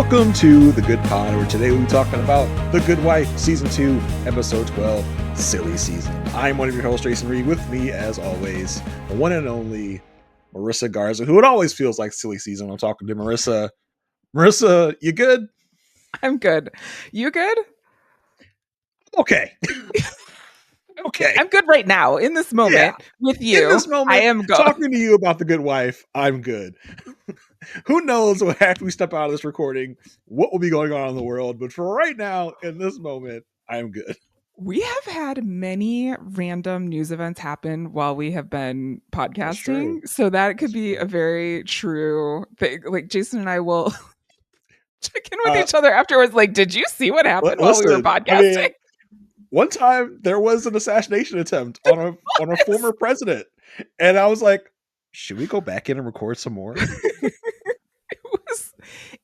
Welcome to The Good Pod, where today we'll be talking about The Good Wife, Season 2, Episode 12, Silly Season. I'm one of your hosts, Jason Reed. With me, as always, the one and only Marissa Garza, who it always feels like Silly Season when I'm talking to Marissa. Marissa, you good? I'm good. You good? Okay. Okay. I'm good right now, in this moment, with you. In this moment, I am good. Talking to you about The Good Wife, I'm good. Who knows what after we step out of this recording, what will be going on in the world. But for right now, in this moment, I'm good. We have had many random news events happen while we have been podcasting. So that could be a very true thing. Like Jason and I will check in with each other afterwards. Like, did you see what happened while we were podcasting? I mean, one time there was an assassination attempt on a former president. And I was like, should we go back in and record some more?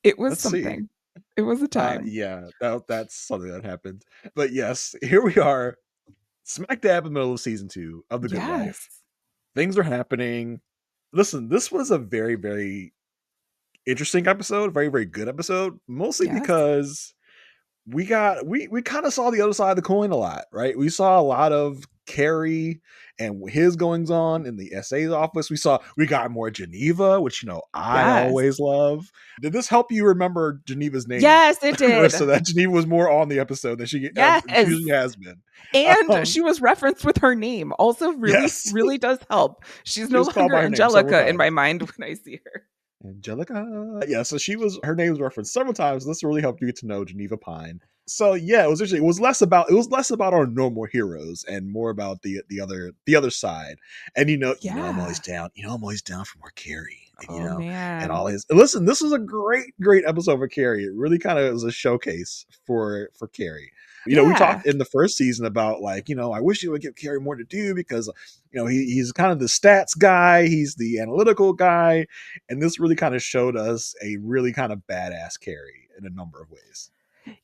It was something. It was a time. That's something that happened. But yes, here we are, smack dab in the middle of season 2 of The Good Wife. Things are happening. Listen, this was a very, very interesting episode, very, very good episode, mostly because we kind of saw the other side of the coin a lot, right? We saw a lot of Cary and his goings on in the SA's office. We got more Geneva, which I always love. Did this help you remember Geneva's name? Yes, it did. So that Geneva was more on the episode than she usually has been. And she was referenced with her name. Also really does help. She's no longer Angelica in my mind when I see her. Angelica. Yeah, so her name was referenced several times. This really helped you get to know Geneva Pine. So yeah, it was less about our normal heroes and more about the other side. And I'm always down. I'm always down for more Cary. And, man. And all his listen, this was a great episode for Cary. It really kind of was a showcase for Cary. We talked in the first season about I wish you would give Cary more to do because he's kind of the stats guy, he's the analytical guy, and this really kind of showed us a really kind of badass Cary in a number of ways.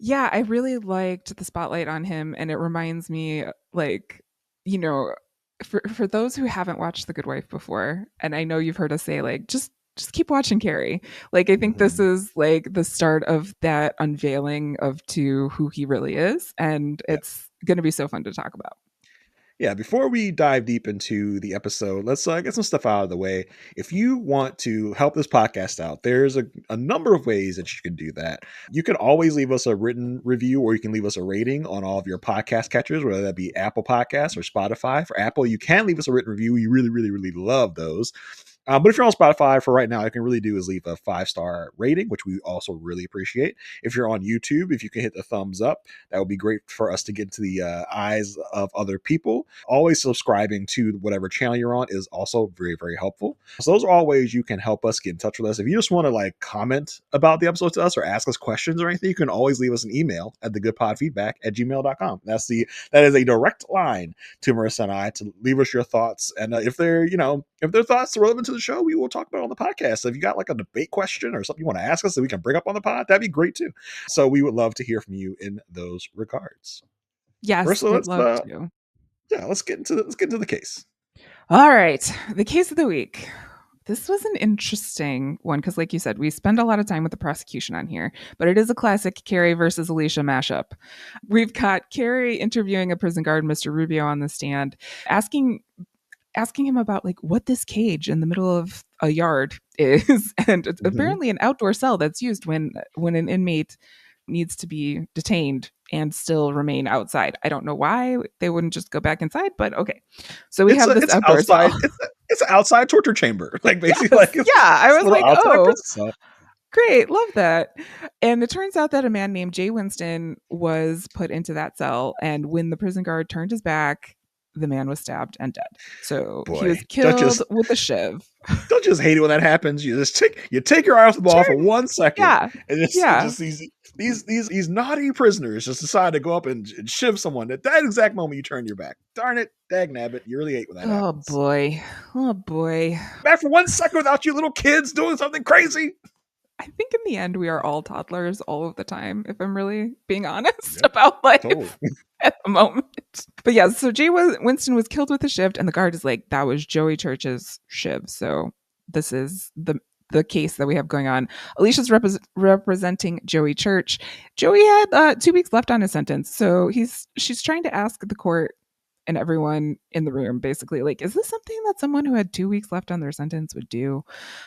Yeah, I really liked the spotlight on him, and it reminds me for those who haven't watched The Good Wife before, and I know you've heard us say just keep watching Cary. I think this is the start of that unveiling to who he really is. And it's going to be so fun to talk about. Yeah, before we dive deep into the episode, let's get some stuff out of the way. If you want to help this podcast out, there's a number of ways that you can do that. You can always leave us a written review, or you can leave us a rating on all of your podcast catchers, whether that be Apple Podcasts or Spotify. For Apple, you can leave us a written review. We really, really, really love those. But if you're on Spotify for right now, all you can really do is leave a 5-star rating, which we also really appreciate. If you're on YouTube, if you can hit the thumbs up, that would be great for us to get to the eyes of other people. Always subscribing to whatever channel you're on is also very, very helpful. So those are all ways you can help us get in touch with us. If you just want to comment about the episode to us or ask us questions or anything, you can always leave us an email at thegoodpodfeedback@gmail.com. That is a direct line to Marissa and I to leave us your thoughts. And if they're thoughts are relevant to the show, we will talk about it on the podcast. So if you got a debate question or something you want to ask us that we can bring up on the pod, that'd be great too. So we would love to hear from you in those regards. Yes, Marissa, we'd love to. Yeah, let's get into the case. All right, the case of the week. This was an interesting one because, like you said, we spend a lot of time with the prosecution on here, but it is a classic Cary versus Alicia mashup. We've got Cary interviewing a prison guard, Mr. Rubio, on the stand, asking him about what this cage in the middle of a yard is. And it's apparently an outdoor cell that's used when an inmate needs to be detained and still remain outside. I don't know why they wouldn't just go back inside, but okay. So we have this outdoor cell. It's an outside torture chamber. Basically. Yes. I was like, oh, great. Love that. And it turns out that a man named Jay Winston was put into that cell. And when the prison guard turned his back, the man was stabbed and dead. So he was killed with a shiv. Don't just hate it when that happens. You just take your eye off the ball for 1 second. Yeah. And just these naughty prisoners just decide to go up and shiv someone. At that exact moment you turn your back. Darn it, dag nabbit. You really hate when that happens. Oh boy. Back for 1 second without you little kids doing something crazy. I think in the end we are all toddlers all of the time, if I'm really being honest about life. Totally. At the moment. But yeah, so Jay Winston was killed with a shiv, and the guard is like, that was Joey Church's shiv. So this is the the case that we have going on. Alicia's representing Joey Church. Joey had 2 weeks left on his sentence, so she's trying to ask the court and everyone in the room basically, like, is this something that someone who had 2 weeks left on their sentence would do?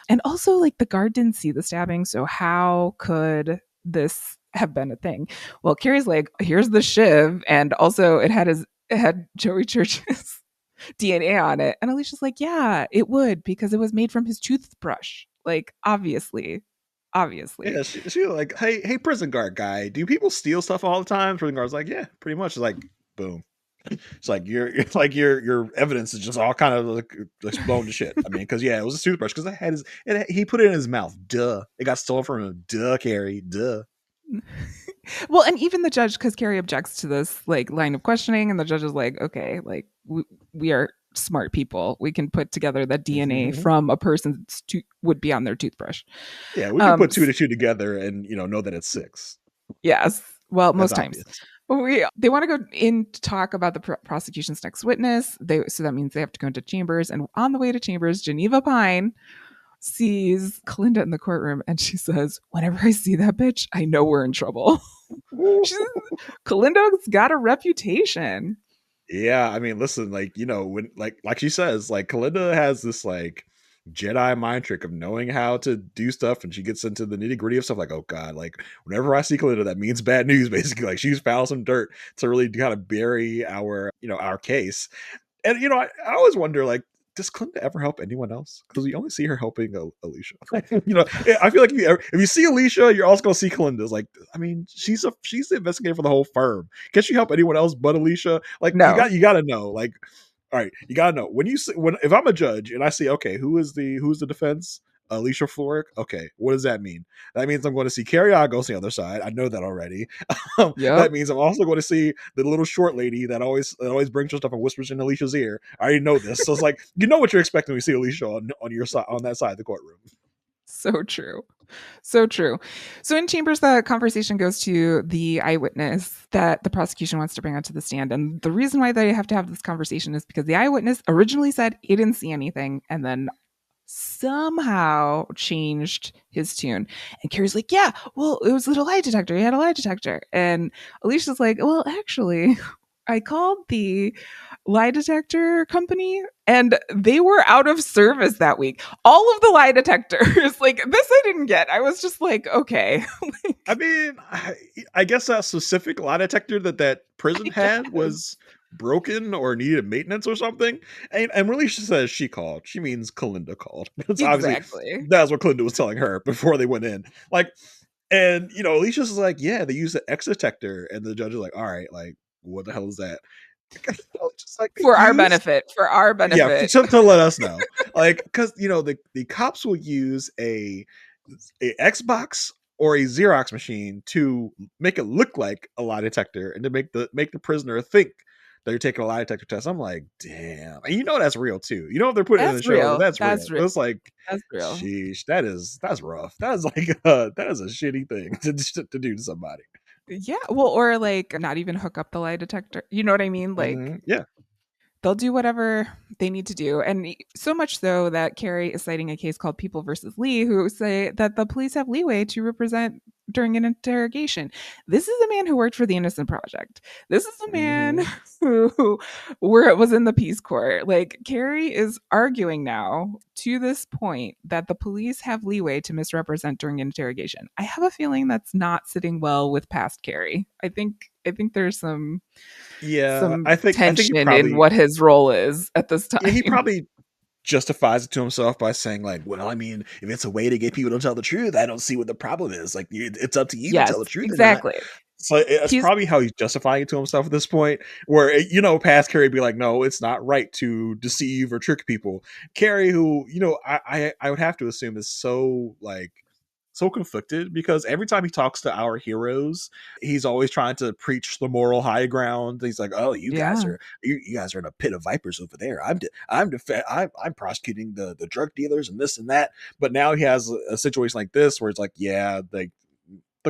And also, like, the guard didn't see the stabbing, so how could this have been a thing? Well, Cary's like, here's the shiv, and also it had Joey Church's DNA on it. And Alicia's like, yeah, it would, because it was made from his toothbrush. Like, obviously. Yeah, Obviously. she was like, hey, prison guard guy, do people steal stuff all the time? Prison guard's like, yeah, pretty much. It's like, boom. It's like your evidence is just all kind of like blown to shit. I mean, because yeah, it was a toothbrush because he put it in his mouth. Duh, it got stolen from him. Duh, Cary. Duh. Well, and even the judge, because Cary objects to this like line of questioning, and the judge is like, okay, like we are smart people. We can put together that DNA from a person's would be on their toothbrush. Yeah, we can put two to two together and know that it's 6. Yes. Well, That's most times. obvious. They want to go in to talk about the prosecution's next witness. So that means they have to go into chambers. And on the way to chambers, Geneva Pine sees Kalinda in the courtroom, and she says, "Whenever I see that bitch, I know we're in trouble." Kalinda's got a reputation. Yeah, I mean, listen, like when like she says, like Kalinda has this like Jedi mind trick of knowing how to do stuff, and she gets into the nitty gritty of stuff. Like, oh god, like whenever I see Kalinda, that means bad news. Basically, like she's found some dirt to really kind of bury our case. And I always wonder, like, does Kalinda ever help anyone else? Because we only see her helping Alicia. I feel like if you see Alicia, you're also gonna see Kalinda. It's like, I mean, she's the investigator for the whole firm. Can she help anyone else but Alicia? Like, No. you gotta know. Like, all right, you gotta know when if I'm a judge and I see, okay, who's the defense? Alicia Florick. Okay, what does that mean? That means I'm going to see Cary on the other side. I know that already. Yep. That means I'm also going to see the little short lady that always brings her stuff and whispers in Alicia's ear. I already know this, so it's like what you're expecting when you see Alicia on your side, on that side of the courtroom. So true. So true. So in chambers, the conversation goes to the eyewitness that the prosecution wants to bring onto the stand. And the reason why they have to have this conversation is because the eyewitness originally said he didn't see anything, and then somehow changed his tune. And Cary's like, yeah, well, it was a lie detector. He had a lie detector. And Alicia's like, well, actually, I called the lie detector company and they were out of service that week. All of the lie detectors, like, this I didn't get. I was just like, okay. I mean, I guess that specific lie detector that prison had was broken or needed maintenance or something. And really, she says she called. She means Kalinda called. Because obviously Exactly. that's what Kalinda was telling her before they went in. Like, and Alicia's like, yeah, they used the X detector, and the judge is like, all right, like, what the hell is that? Just like For our benefit. For our benefit. Yeah, to let us know, like, because the cops will use a Xbox or a Xerox machine to make it look like a lie detector and to make the prisoner think that you're taking a lie detector test. I'm like, damn, and that's real too. If they're putting it in the That's show, real. that's real. That's real. It's like, That's real. sheesh, that's rough. That is like that is a shitty thing to do to somebody. Yeah. Well, or like not even hook up the lie detector. You know what I mean? Like, Yeah. they'll do whatever they need to do. And so much so that Cary is citing a case called People versus Lee, who say that the police have leeway to represent during an interrogation. This is a man who worked for the Innocent Project. This is a man who was in the Peace Corps. Like, Cary is arguing now to this point that the police have leeway to misrepresent during interrogation. I have a feeling that's not sitting well with past Cary. I think there's some I think he tension in probably what his role is at this time. he probably justifies it to himself by saying, like, well, I mean, if it's a way to get people to tell the truth, I don't see what the problem is. Like, it's up to you to Yes, tell the truth or not. exactly. So that's He's probably how he's justifying it to himself at this point, where past Cary be like, no, it's not right to deceive or trick people. Cary, who I would have to assume is so, like, so conflicted, because every time he talks to our heroes, he's always trying to preach the moral high ground. He's like, "Oh, you guys yeah. are you guys are in a pit of vipers over there. I'm prosecuting the drug dealers and this and that." But now he has a situation like this where it's like, yeah, the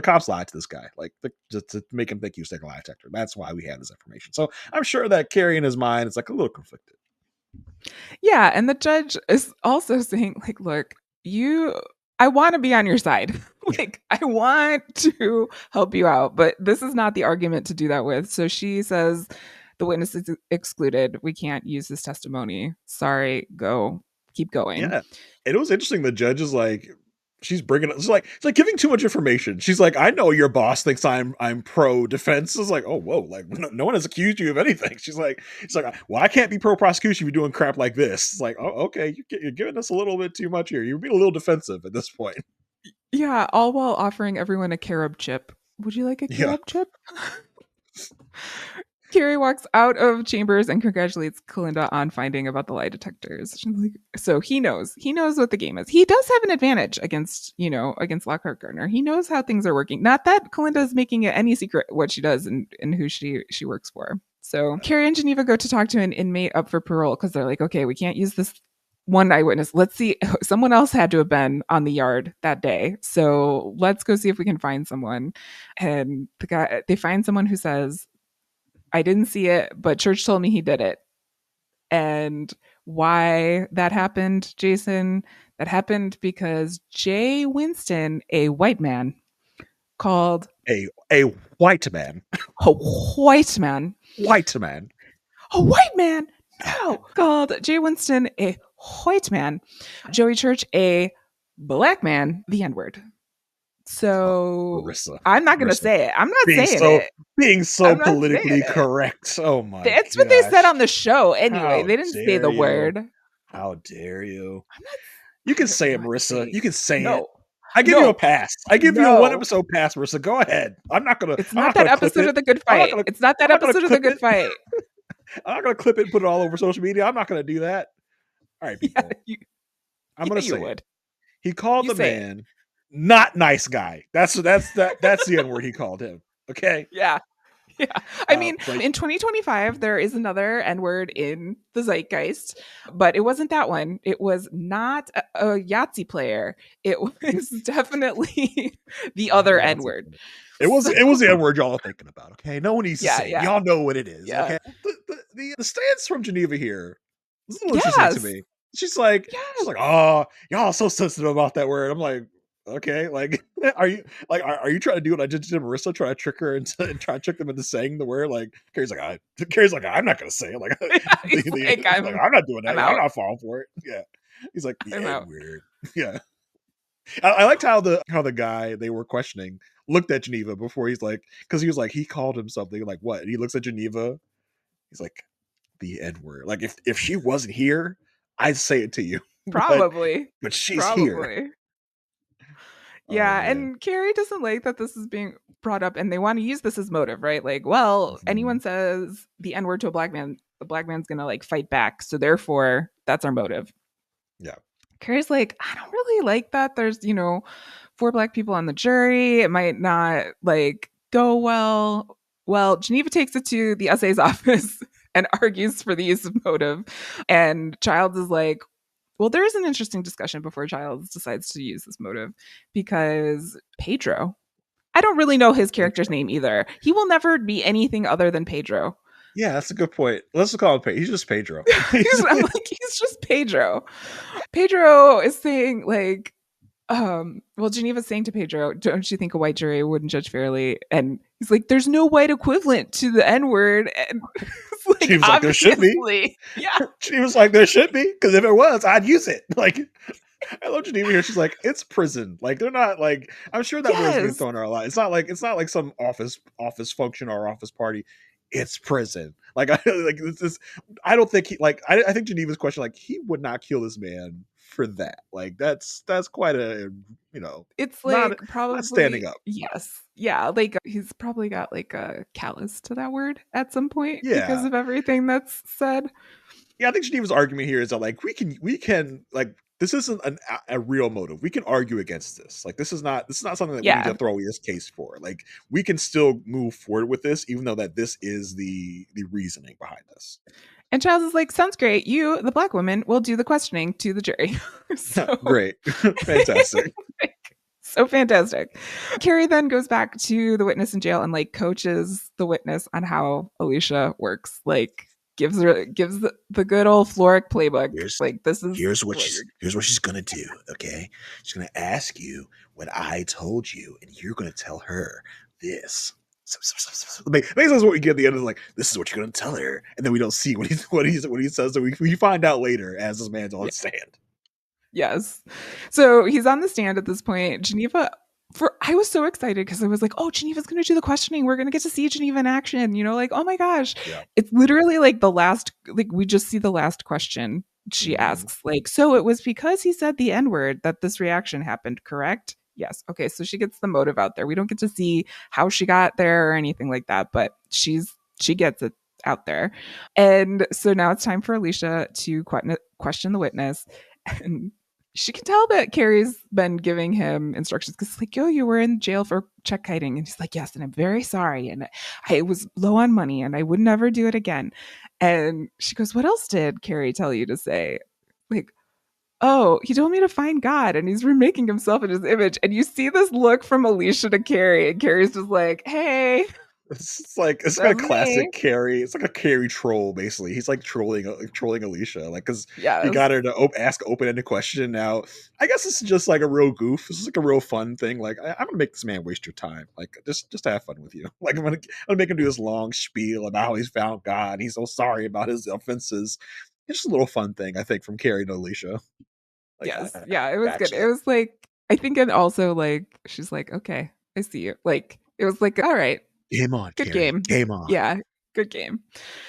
cops lied to this guy, like, just to make him think he was taking a lie detector. That's why we have this information. So I'm sure that Cary in his mind is like a little conflicted. Yeah, and the judge is also saying, like, look, you I want to be on your side. Like, I want to help you out, but this is not the argument to do that with. So she says the witness is excluded. We can't use this testimony. Sorry, go. Keep going. Yeah. And it was interesting. The judge is like, she's bringing it's like giving too much information. She's like, I know your boss thinks I'm pro defense. It's like, oh, whoa, like no one has accused you of anything. It's like, well, I can't be pro prosecution if you're doing crap like this. It's like, oh, okay, you're giving us a little bit too much here. You're being a little defensive at this point. Yeah, all while offering everyone a carob chip. Would you like a Yeah. carob chip? Cary walks out of chambers and congratulates Kalinda on finding about the lie detectors. Like, so he knows what the game is. He does have an advantage against Lockhart Gardner. He knows how things are working. Not that Kalinda is making it any secret what she does and who she works for. So Cary and Geneva go to talk to an inmate up for parole because they're like, okay, we can't use this one eyewitness. Let's see. Someone else had to have been on the yard that day. So let's go see if we can find someone. And they find someone who says, I didn't see it, but Church told me he did it. And why that happened, Jason, that happened because Jay Winston, a white man, called a white man. A white man. White man. A white man. No. Called Jay Winston a white man. Joey Church a black man, the N-word. So Marissa. I'm not going to say it. I'm not saying it. Being so politically correct. Oh my That's gosh. what they said on the show anyway. How they didn't say the word. How dare you? You can say it, Marissa. You can say it. I give you a pass. I give you a 1 episode pass, Marissa. Go ahead. I'm not gonna. It's not that episode of The Good Fight. It's not that episode of The Good Fight. I'm not gonna clip it and put it all over social media. I'm not gonna do that. All right, people. I'm gonna say it. He called the man not nice guy. That's the N word he called him. Okay. Yeah. Yeah. I mean, in 2025, there is another N-word in the zeitgeist, but it wasn't that one. It was not a Yahtzee player. It was definitely the other N-word. It was the N-word y'all are thinking about. Okay. No one needs to say it. Y'all know what it is. Yeah. Okay. The stance from Geneva here is a little interesting to me. She's like, oh, y'all so sensitive about that word. I'm like, okay, like, are you trying to do what I just did to Marissa, try to trick her and try to trick them into saying the word? Like, Cary's like, I'm not gonna say it. Like, I'm not doing that. I'm not falling for it. Yeah, he's like, yeah, weird. Yeah, I liked how the guy they were questioning looked at Geneva before he's like, because he was like, he called him something like what? And he looks at Geneva, he's like, the N word. Like, if she wasn't here, I'd say it to you. Probably, but she's here. Yeah, and Cary doesn't like that this is being brought up, and they want to use this as motive, right? Like, well, anyone says the N-word to a black man, the black man's gonna like fight back, so therefore that's our motive. Yeah. Cary's like, I don't really like that. There's 4 black people on the jury. It might not like go well. Well, Geneva takes it to the SA's office and argues for the use of motive, and Childs is like, well, there is an interesting discussion before Childs decides to use this motive because Pedro, I don't really know his character's name either. He will never be anything other than Pedro. Yeah, that's a good point. Let's call him Pedro. He's just Pedro. He's just Pedro. Pedro is saying like, well, Geneva's saying to Pedro, don't you think a white jury wouldn't judge fairly? And he's like, there's no white equivalent to the N-word. And like, she was like, there should be. Yeah. She was like, there should be, because if it was, I'd use it. Like, I love Geneva here. She's like, it's prison. Like, they're not like, I'm sure that word's been thrown out a lot. It's not like some office function or office party. It's prison. Like, I don't think I think Geneva's question, like, he would not kill this man for that. Like, that's quite a, it's like probably not standing up. Yes. Yeah. Like, he's probably got like a callus to that word at some point because of everything that's said. Yeah. I think Geneva's argument here is that like, we can like, this isn't a real motive. We can argue against this. Like, this is not something that we need to throw this case for. Like, we can still move forward with this, even though that this is the reasoning behind this. And Childs is like, sounds great. You, the black woman, will do the questioning to the jury. So, great. Fantastic. So fantastic. Cary then goes back to the witness in jail and like coaches the witness on how Alicia works. Like, gives the good old Florick playbook. Here's Like, this is what you're. here's what she's gonna do. Okay, she's gonna ask you what I told you, and you're gonna tell her this. Basically, that's what we get at the end. Is like, this is what you're gonna tell her, and then we don't see what he says. So we find out later as this man's on stand. Yes. So he's on the stand at this point. Geneva, I was so excited because I was like, oh, Geneva's going to do the questioning. We're going to get to see Geneva in action. Like, oh my gosh. Yeah. It's literally like the last, like, we just see the last question she asks, like, so it was because he said the N word that this reaction happened, correct? Yes. Okay. So she gets the motive out there. We don't get to see how she got there or anything like that, but she gets it out there. And so now it's time for Alicia to question the witness. And she can tell that Cary's been giving him instructions because it's like, yo, you were in jail for check kiting. And he's like, yes, and I'm very sorry. And I was low on money and I would never do it again. And she goes, what else did Cary tell you to say? Like, oh, he told me to find God and he's remaking himself in his image. And you see this look from Alicia to Cary, and Cary's just like, hey. It's like a classic Cary. It's like a Cary troll, basically. He's like trolling Alicia, like because he got her to ask open-ended question. Now, I guess this is just like a real goof. This is like a real fun thing. Like I'm gonna make this man waste your time. Like just to have fun with you. Like I'm gonna make him do this long spiel about how he's found God. And he's so sorry about his offenses. It's just a little fun thing, I think, from Cary to Alicia. Like, yes, yeah, it was good. It was like, I think it also like she's like, okay, I see you. Like it was like, all right. Game on, good Cary. game. Game on. Yeah, good game.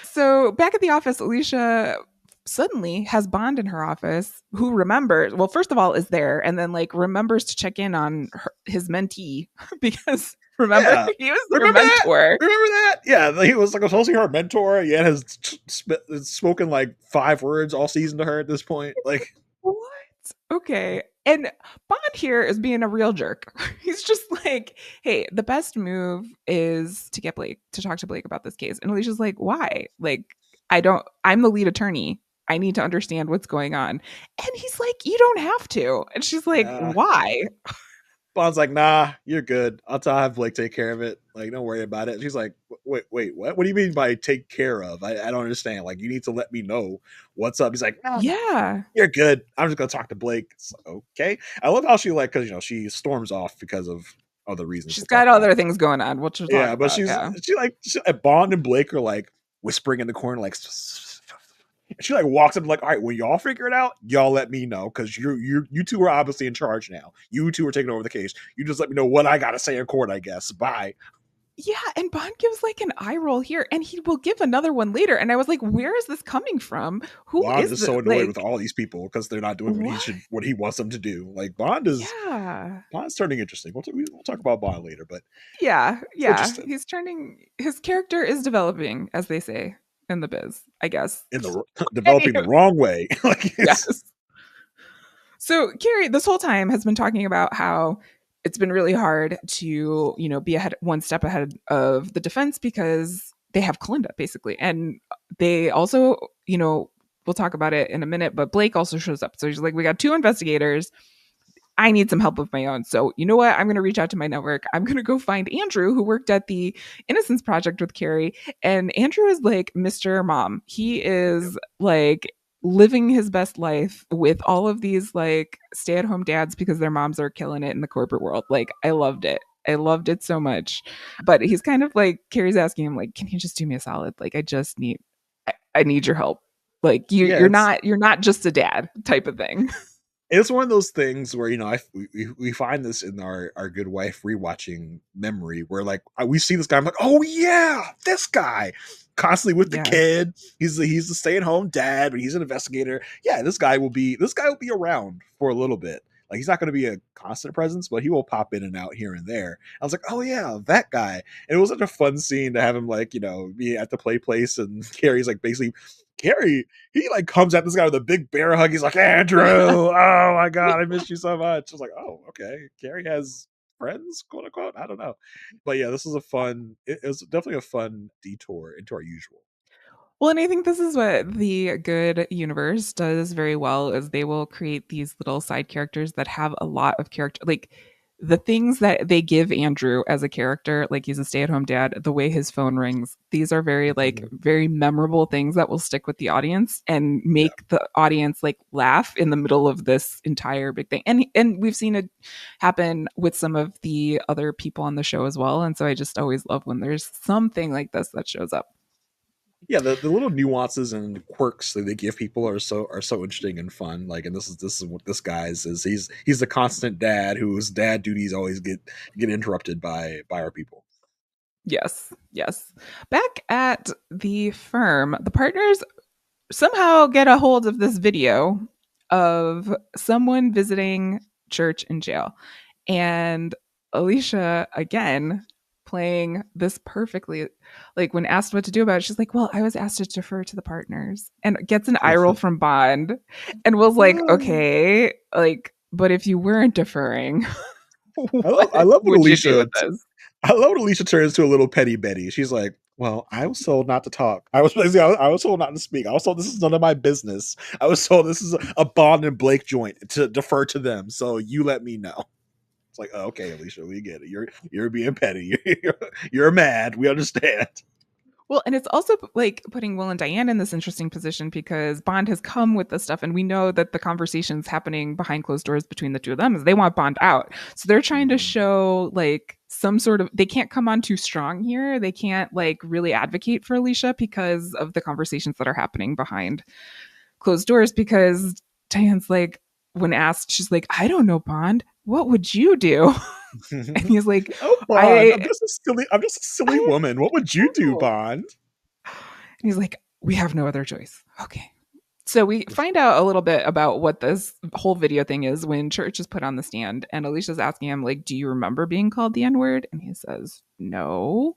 So back at the office, Alicia suddenly has Bond in her office, who remembers, well, first of all, is there, and then like remembers to check in on his mentee because remember he was her mentor. Remember that? Yeah, he was like supposed to be her mentor. Yeah, has spoken like 5 words all season to her at this point. Like what? Okay. And Bond here is being a real jerk. He's just like, hey, the best move is to talk to Blake about this case. And Alicia's like, why? Like, I'm the lead attorney. I need to understand what's going on. And he's like, you don't have to. And she's like, why? Bond's like, nah, you're good. I'll have Blake take care of it. Like, don't worry about it. She's like, wait, what? What do you mean by take care of? I don't understand. Like, you need to let me know what's up. He's like, yeah, you're good. I'm just gonna talk to Blake. It's like, okay. I love how she like, because she storms off because of other reasons. She's got other things going on. Which yeah, but Bond and Blake are like whispering in the corner, like. She like walks up like, all right, when y'all figure it out, y'all let me know because you two are obviously in charge now. You two are taking over the case. You just let me know what I gotta say in court, I guess. Bye. Yeah, and Bond gives like an eye roll here, and he will give another one later. And I was like, where is this coming from? Bond is so annoyed with all these people because they're not doing what he wants them to do. Like Bond's turning interesting. We'll talk about Bond later, but yeah, he's turning. His character is developing, as they say in the biz, I guess. In the developing the wrong way. Like, yes. So Cary, this whole time, has been talking about how it's been really hard to, be one step ahead of the defense because they have Kalinda, basically. And they also, we'll talk about it in a minute, but Blake also shows up. So he's like, we got 2 investigators. I need some help of my own. So you know what? I'm going to reach out to my network. I'm going to go find Andrew, who worked at the Innocence Project with Cary. And Andrew is like Mr. Mom. He is like living his best life with all of these like stay-at-home dads because their moms are killing it in the corporate world. Like, I loved it. I loved it so much. But he's kind of like, Cary's asking him like, can you just do me a solid? Like, I need your help. Like, you're not just a dad type of thing. It's one of those things where we find this in our Good Wife rewatching memory where like we see this guy, I'm like, oh yeah, this guy constantly with the kid. He's the stay-at-home dad, but he's an investigator. Yeah, this guy will be around for a little bit. Like, he's not going to be a constant presence, but he will pop in and out here and there. I was like, oh yeah, that guy. And it was such a fun scene to have him like, be at the play place, and Cary's like basically Cary, he like comes at this guy with a big bear hug. He's like, Andrew, oh my God, I missed you so much. I was like, oh, okay. Cary has friends, quote unquote. I don't know. But yeah, this is it was definitely a fun detour into our usual. Well, and I think this is what the Good universe does very well, is they will create these little side characters that have a lot of character. Like, the things that they give Andrew as a character, like he's a stay-at-home dad, the way his phone rings, these are very like Mhm. very memorable things that will stick with the audience and Yeah. make the audience like laugh in the middle of this entire big thing. And we've seen it happen with some of the other people on the show as well. And so I just always love when there's something like this that shows up. Yeah, the little nuances and quirks that they give people are so interesting and fun. Like, and this is what this guy's is. He's the constant dad whose dad duties always get interrupted by our people. Yes, yes. Back at the firm, the partners somehow get a hold of this video of someone visiting church in jail. And Alicia, again, playing this perfectly. Like when asked what to do about it, she's like, well, I was asked to defer to the partners and gets an eye roll from Bond and was like, okay, like, but if you weren't deferring, what I love when would you do with Alicia this? I love when Alicia turns to a little petty Betty. She's like, "Well, I was told not to talk. I was told not to speak. I was told this is none of my business. I was told this is a Bond and Blake joint to defer to them. So you let me know." It's like, oh, okay, Alicia, we get it. You're being petty. You're mad. We understand. Well, and it's also like putting Will and Diane in this interesting position because Bond has come with this stuff, and we know that the conversations happening behind closed doors between the two of them is they want Bond out. So they're trying to Mhm. show like some sort of they can't come on too strong here. They can't like really advocate for Alicia because of the conversations that are happening behind closed doors. Because Diane's like, when asked, she's like, I don't know, Bond. What would you do? And he's like, Oh, Bond, I I'm just a silly I woman. What would you do, know. Bond? And he's like, we have no other choice. Okay. So we find out a little bit about what this whole video thing is when Church is put on the stand and Alicia's asking him, like, do you remember being called the N-word? And he says, no.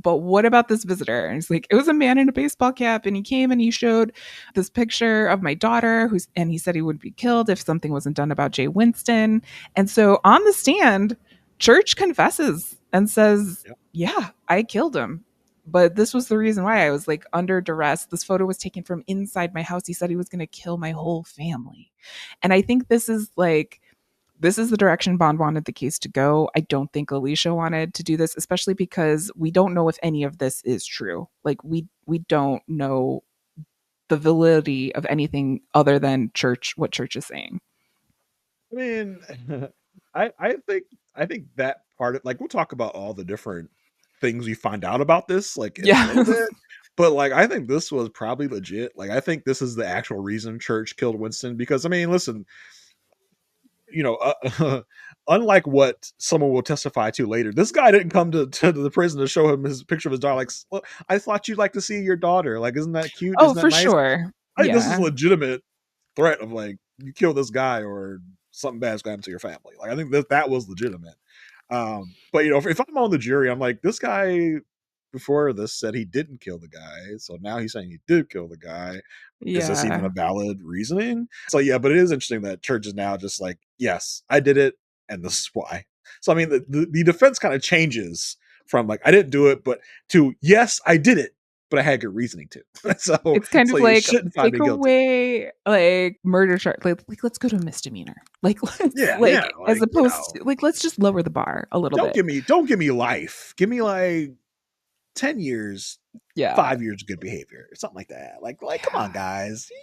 But what about this visitor? And he's like, it was a man in a baseball cap, and he came and he showed this picture of my daughter, and he said he would be killed if something wasn't done about Jay Winston. And so on the stand, Church confesses and says, Yep. yeah, I killed him. But this was the reason why I was like under duress. This photo was taken from inside my house. He said he was going to kill my whole family. And I think this is the direction Bond wanted the case to go. I don't think Alicia wanted to do this, especially because we don't know if any of this is true. Like we don't know the validity of anything other than what church is saying. I mean, I think that part of like we'll talk about all the different things we find out about this like in a little Yeah. bit. But like I think this was probably legit. Like I think this is the actual reason Church killed Winston because I mean, listen, unlike what someone will testify to later, this guy didn't come to the prison to show him his picture of his daughter. Like, "Look, I thought you'd like to see your daughter. Like, isn't that cute? Oh, Isn't that for nice?" sure. I think this is a Yeah. legitimate threat of like you kill this guy or something bad's going to happen to your family. Like I think that was legitimate. But if I'm on the jury, I'm like this guy before this said he didn't kill the guy, so now he's saying he did kill the guy. Is this even a Yeah. valid reasoning? So yeah, but it is interesting that Church is now just like, yes, I did it, and this is why. So I mean, the defense kind of changes from like I didn't do it, but to yes, I did it, but I had good reasoning too. so It's kind so of you like shouldn't find take me guilty. away like murder charge. Like let's go to a misdemeanor. Like let's Yeah, yeah, like as like opposed to like let's just lower the bar a little bit. don't give me life. Give me like 10 years, Yeah. 5 years of good behavior, or something like that. Like, come on, Yeah. guys. You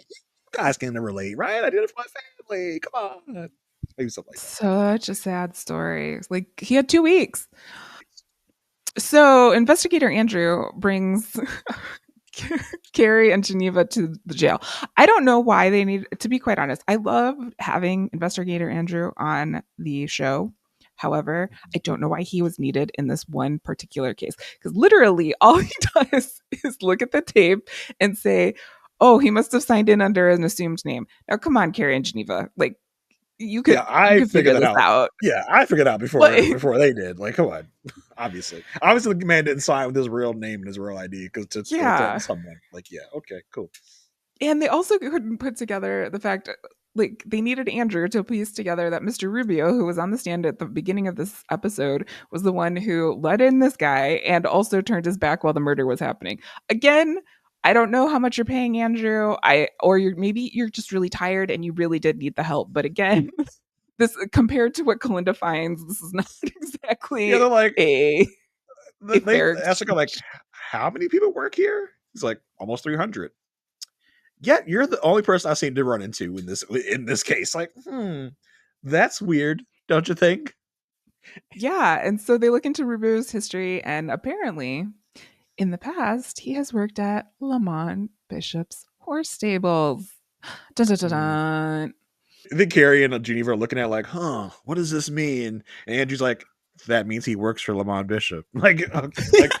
guys can relate, right? I did it for my family. Come on. Maybe something like that. Such a sad story. Like he had 2 weeks. So investigator Andrew brings Cary and Geneva to the jail. I don't know why they need to be quite honest. I love having investigator Andrew on the show. However, I don't know why he was needed in this one particular case because literally all he does is look at the tape and say, "Oh, he must have signed in under an assumed name." Now, come on, Cary and Geneva, like Yeah, you I could figured figure that this out. out. Yeah, I figured it out before Like, before they did. Like, come on. Obviously, the man didn't sign with his real name and his real ID because to threaten yeah. someone. Like, yeah, okay, cool. And they also couldn't put together the fact like they needed Andrew to piece together that Mr. Rubio, who was on the stand at the beginning of this episode, was the one who let in this guy and also turned his back while the murder was happening. Again, I don't know how much you're paying Andrew. Or maybe you're just really tired and you really did need the help. But again, this compared to what Kalinda finds, this is not Yeah, exactly they're like, a they fair ask him like, exchange. how many people work here? He's like, almost 300. Yet you're the only person I seem to run into in this case. Like, that's weird, don't you think? Yeah, and so they look into Rubu's history, and apparently, in the past, he has worked at Lamont Bishop's horse stables. Dun, dun, dun, Mm. dun. I think Cary and Geneva are looking at like, what does this mean? And Andrew's like, that means he works for Lamont Bishop. Like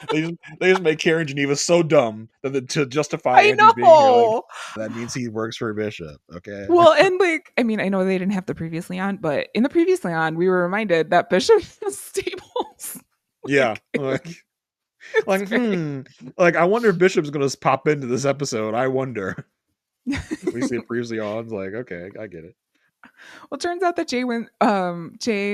they just make Cary and Geneva so dumb that to justify I Andrew being here, like know. that means he works for Bishop. Okay. Well, and like, I mean, I know they didn't have the previously on, but in the previously on, we were reminded that Bishop has stables. Yeah. Like, it was, it's Like, very. like I wonder if Bishop's gonna pop into this episode. I wonder. We see it previously on. It's like, okay, I get it. Well, it turns out that Jay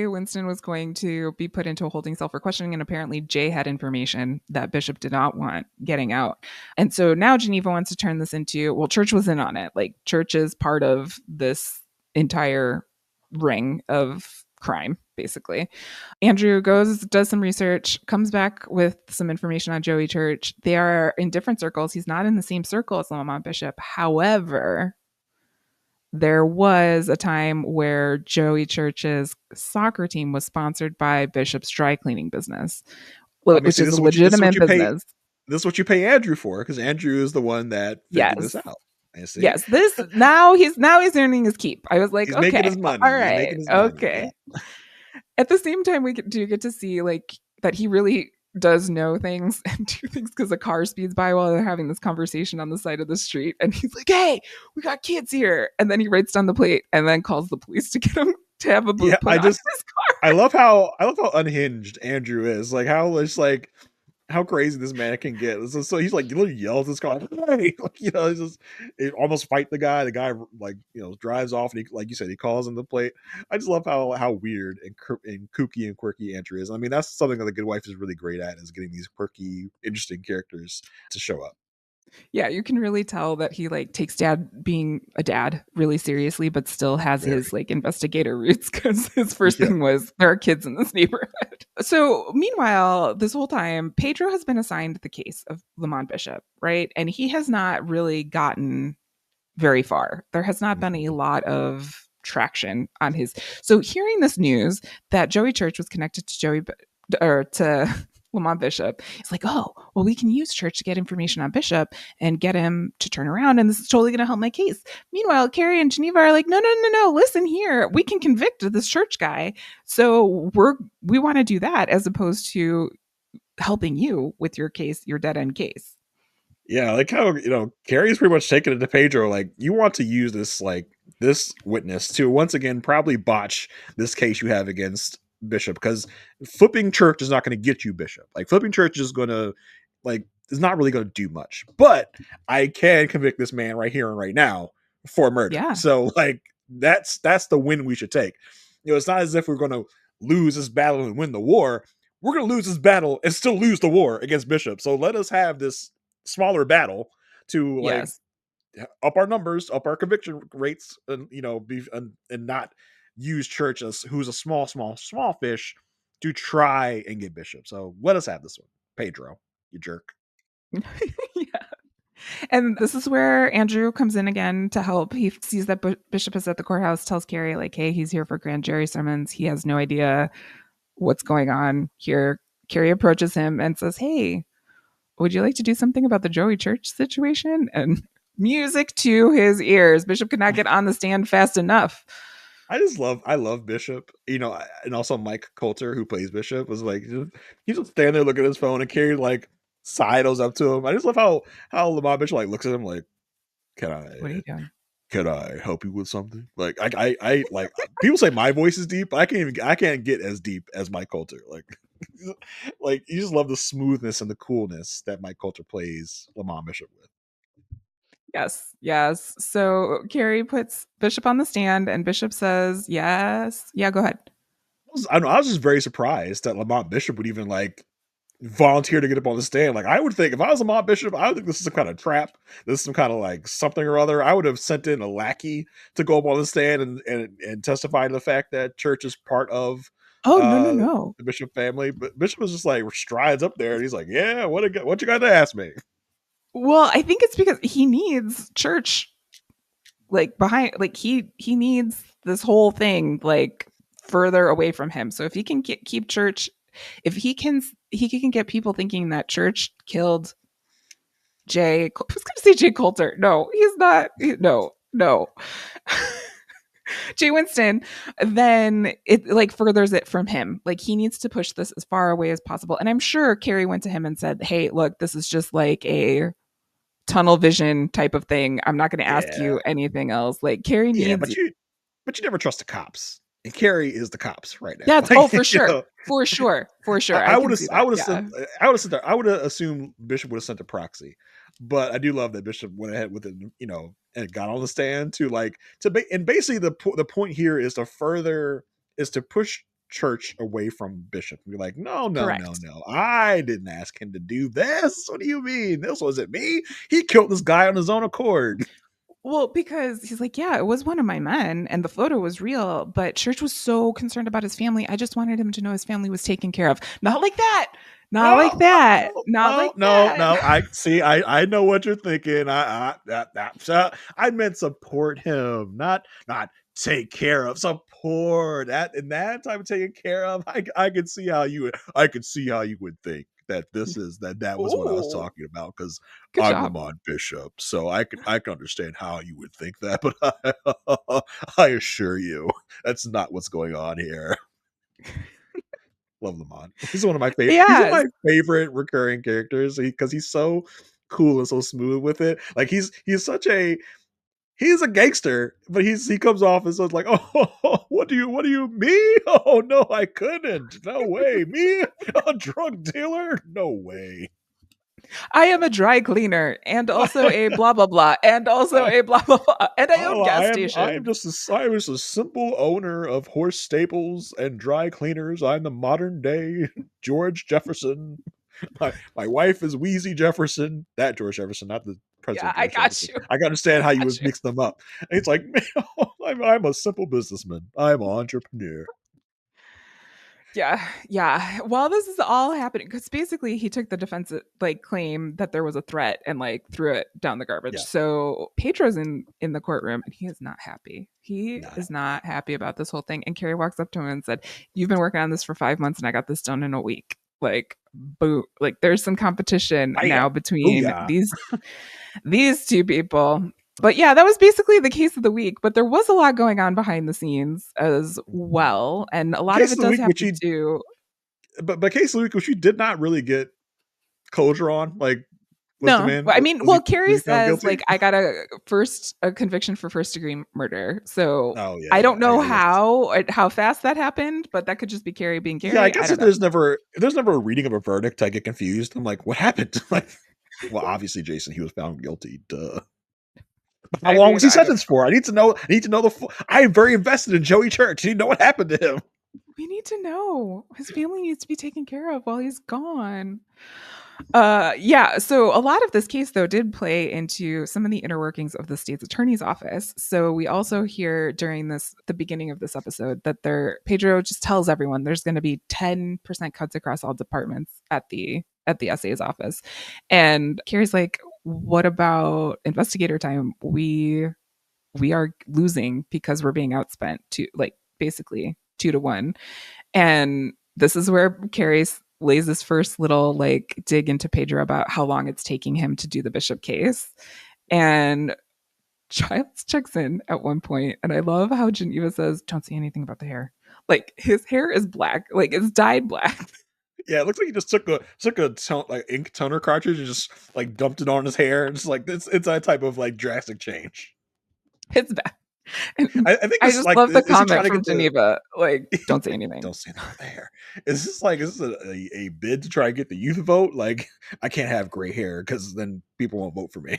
Winston was going to be put into a holding cell for questioning, and apparently Jay had information that Bishop did not want getting out. And so now Geneva wants to turn this into, well, Church was in on it. Like, Church is part of this entire ring of crime, basically. Andrew goes, does some research, comes back with some information on Joey Church. They are in different circles. He's not in the same circle as Lamont Bishop. However, there was a time where Joey Church's soccer team was sponsored by Bishop's dry cleaning business, I mean, which see, is a legitimate business. this is what you pay Andrew for, because Andrew is the one that figured this Yes. out. I see. Yes. This now he's earning his keep. I was like, He's making okay, his money. all He's right, making his money. okay. Yeah. At the same time, do get to see like that he really does know things and do things because a car speeds by while they're having this conversation on the side of the street, and he's like, "Hey, we got kids here," and then he writes down the plate and then calls the police to get him to have a Yeah, boot put on his car. I love how unhinged Andrew is. Like how it's like how crazy this man can get. So he's like literally yells at this guy, hey, like, he's just it almost fight the guy. The guy like drives off, and he, like you said, he calls him the plate. I just love how weird and kooky and quirky Andrew is. I mean, that's something that the Good Wife is really great at, is getting these quirky, interesting characters to show up. Yeah, you can really tell that he like takes dad being a dad really seriously, but still has Very. his like investigator roots because his first Yeah. thing was there are kids in this neighborhood. So meanwhile, this whole time, Pedro has been assigned the case of Lamont Bishop, right? And he has not really gotten very far. There has not been a lot of traction on his. So hearing this news that Joey Church was connected to to Lamont Bishop, it's like, oh, well, we can use Church to get information on Bishop and get him to turn around, and this is totally going to help my case. Meanwhile, Cary and Geneva are like, no, no, no, no. Listen here, we can convict this Church guy, so we want to do that as opposed to helping you with your case, your dead end case. Yeah, like how Carrie's pretty much taking it to Pedro. Like, you want to use this witness to once again probably botch this case you have against Bishop, because flipping Church is not going to get you Bishop. Like, flipping Church is gonna is not really going to do much. But I can convict this man right here and right now for murder. Yeah. So like that's the win we should take. It's not as if we're going to lose this battle and win the war. We're going to lose this battle and still lose the war against Bishop. So let us have this smaller battle to Yes. up our numbers, up our conviction rates, and and not use Church as who's a small fish to try and get Bishop. So let us have this one, Pedro, you jerk. Yeah. And this is where Andrew comes in again to help. He sees that Bishop is at the courthouse, tells Cary, like, hey, he's here for grand jury summons. He has no idea what's going on here. Cary approaches him and says, hey, would you like to do something about the Joey Church situation? And music to his ears. Bishop could not get on the stand fast enough. I love Bishop, and also Mike Coulter, who plays Bishop, was like, he's just standing there looking at his phone, and Cary like sidles up to him. I just love how Lamont Bishop like looks at him like, What are you doing? can I help you with something? Like I like people say my voice is deep, but I can't get as deep as Mike Coulter. Like you just love the smoothness and the coolness that Mike Coulter plays Lamont Bishop with. Yes, yes. So Cary puts Bishop on the stand, and Bishop says, yes. Yeah, go ahead. I was just very surprised that Lamont Bishop would even volunteer to get up on the stand. Like I would think if I was a mob bishop, I would think this is some kind of trap. This is some kind of like something or other. I would have sent in a lackey to go up on the stand and testify to the fact that church is part of Oh, no, no, uh no. the Bishop family. But Bishop was just like strides up there and he's like, yeah, what you got to ask me? Well, I think it's because he needs church like behind, like he needs this whole thing like further away from him. So if he can keep church, if he can get people thinking that church killed Jay. I was going to say Jay Coulter. No, he's not. No, no. Jay Winston, then it like furthers it from him. Like he needs to push this as far away as possible. And I'm sure Cary went to him and said, "Hey, look, this is just like a tunnel vision type of thing. I'm not going to ask Yeah. you anything else." Like Cary Yeah, needs. but you never trust the cops. And Cary is the cops right now. Yeah. Like, For sure. For sure. For sure. I can see that. Yeah. I would have assumed Bishop would have sent a proxy, but I do love that Bishop went ahead with it, and got on the stand to and basically the point here is to push church away from Bishop. Be like, no, no, no, Correct. no. I didn't ask him to do this. What do you mean? This wasn't me. He killed this guy on his own accord. Well, because he's like, yeah, it was one of my men and the photo was real, but Church was so concerned about his family. I just wanted him to know his family was taken care of. Not like that. Not like No, that. no, Not no, like no, that. no. I see. I know what you're thinking. I meant support him, not take care of. Support that type of taking care of. I can see how you would think that that was what I was Ooh, talking about because good I'm job. Lamont Bishop, so I can understand how you would think that, but I assure you that's not what's going on here. Love Lamont. He's one of my favorite. He's one of Yes. my favorite recurring characters because he's so cool and so smooth with it. Like he's a gangster, but he comes off as like, oh, what do you me? Oh no, I couldn't. No way, me a drug dealer? No way. I am a dry cleaner and also a blah, blah, blah, and also a blah, blah, blah. And I own Oh, gas I am stations. just a simple owner of horse stables and dry cleaners. I'm the modern day George Jefferson. My wife is Wheezy Jefferson. That George Jefferson, not the Yeah, President I George got Jefferson. you. I can understand how I you got would you. mix them up. And it's like, man, I'm a simple businessman. I'm an entrepreneur. Yeah, yeah. While this is all happening, because basically he took the defensive like claim that there was a threat and like threw it down the garbage. Yeah, So Pedro's in the courtroom and he is not happy. He not is happy. not happy about this whole thing. And Cary walks up to him and said, "You've been working on this for 5 months and I got this done in a week." Like, boo! Like, there's some competition Bam. now between Booyah. these two people. But yeah, that was basically the case of the week. But there was a lot going on behind the scenes as well, and a lot of Case it of the does week, have which to he do. but case of the week, which you did not really get closure on. Like, was the No, man I mean, was well, he Cary found says guilty? like I got a conviction for first degree murder. So Oh yeah, I yeah. don't know I guess. how fast that happened, but that could just be Cary being Yeah, I Cary. I guess don't know. if there's never a reading of a verdict, I get confused. I'm like, what happened? Like, well, obviously, Jason, he was found guilty. Duh. How I long was mean, he I don't sentenced know. for? I need to know the. I am very invested in Joey Church. I need to know what happened to him. We need to know. His family needs to be taken care of while he's gone. Yeah, so a lot of this case though did play into some of the inner workings of the state's attorney's office. So we also hear during the beginning of this episode that Pedro just tells everyone there's going to be 10% cuts across all departments at the SA's office. And Carrie's like, "What about investigator time? We are losing because we're being outspent to like basically 2 to 1." And this is where Carrie lays this first little like dig into Pedro about how long it's taking him to do the Bishop case. And Childs checks in at one point, and I love how Geneva says, "Don't say anything about the hair." Like his hair is black, like it's dyed black. Yeah, it looks like he just like ink toner cartridge and just like dumped it on his hair. It's like it's that type of like drastic change. It's bad. And I think I it's just like, love the is he trying comment to from get the Geneva, like, "Don't say anything." don't say that about the hair. Is this a bid to try and get the youth vote? Like, I can't have gray hair because then people won't vote for me.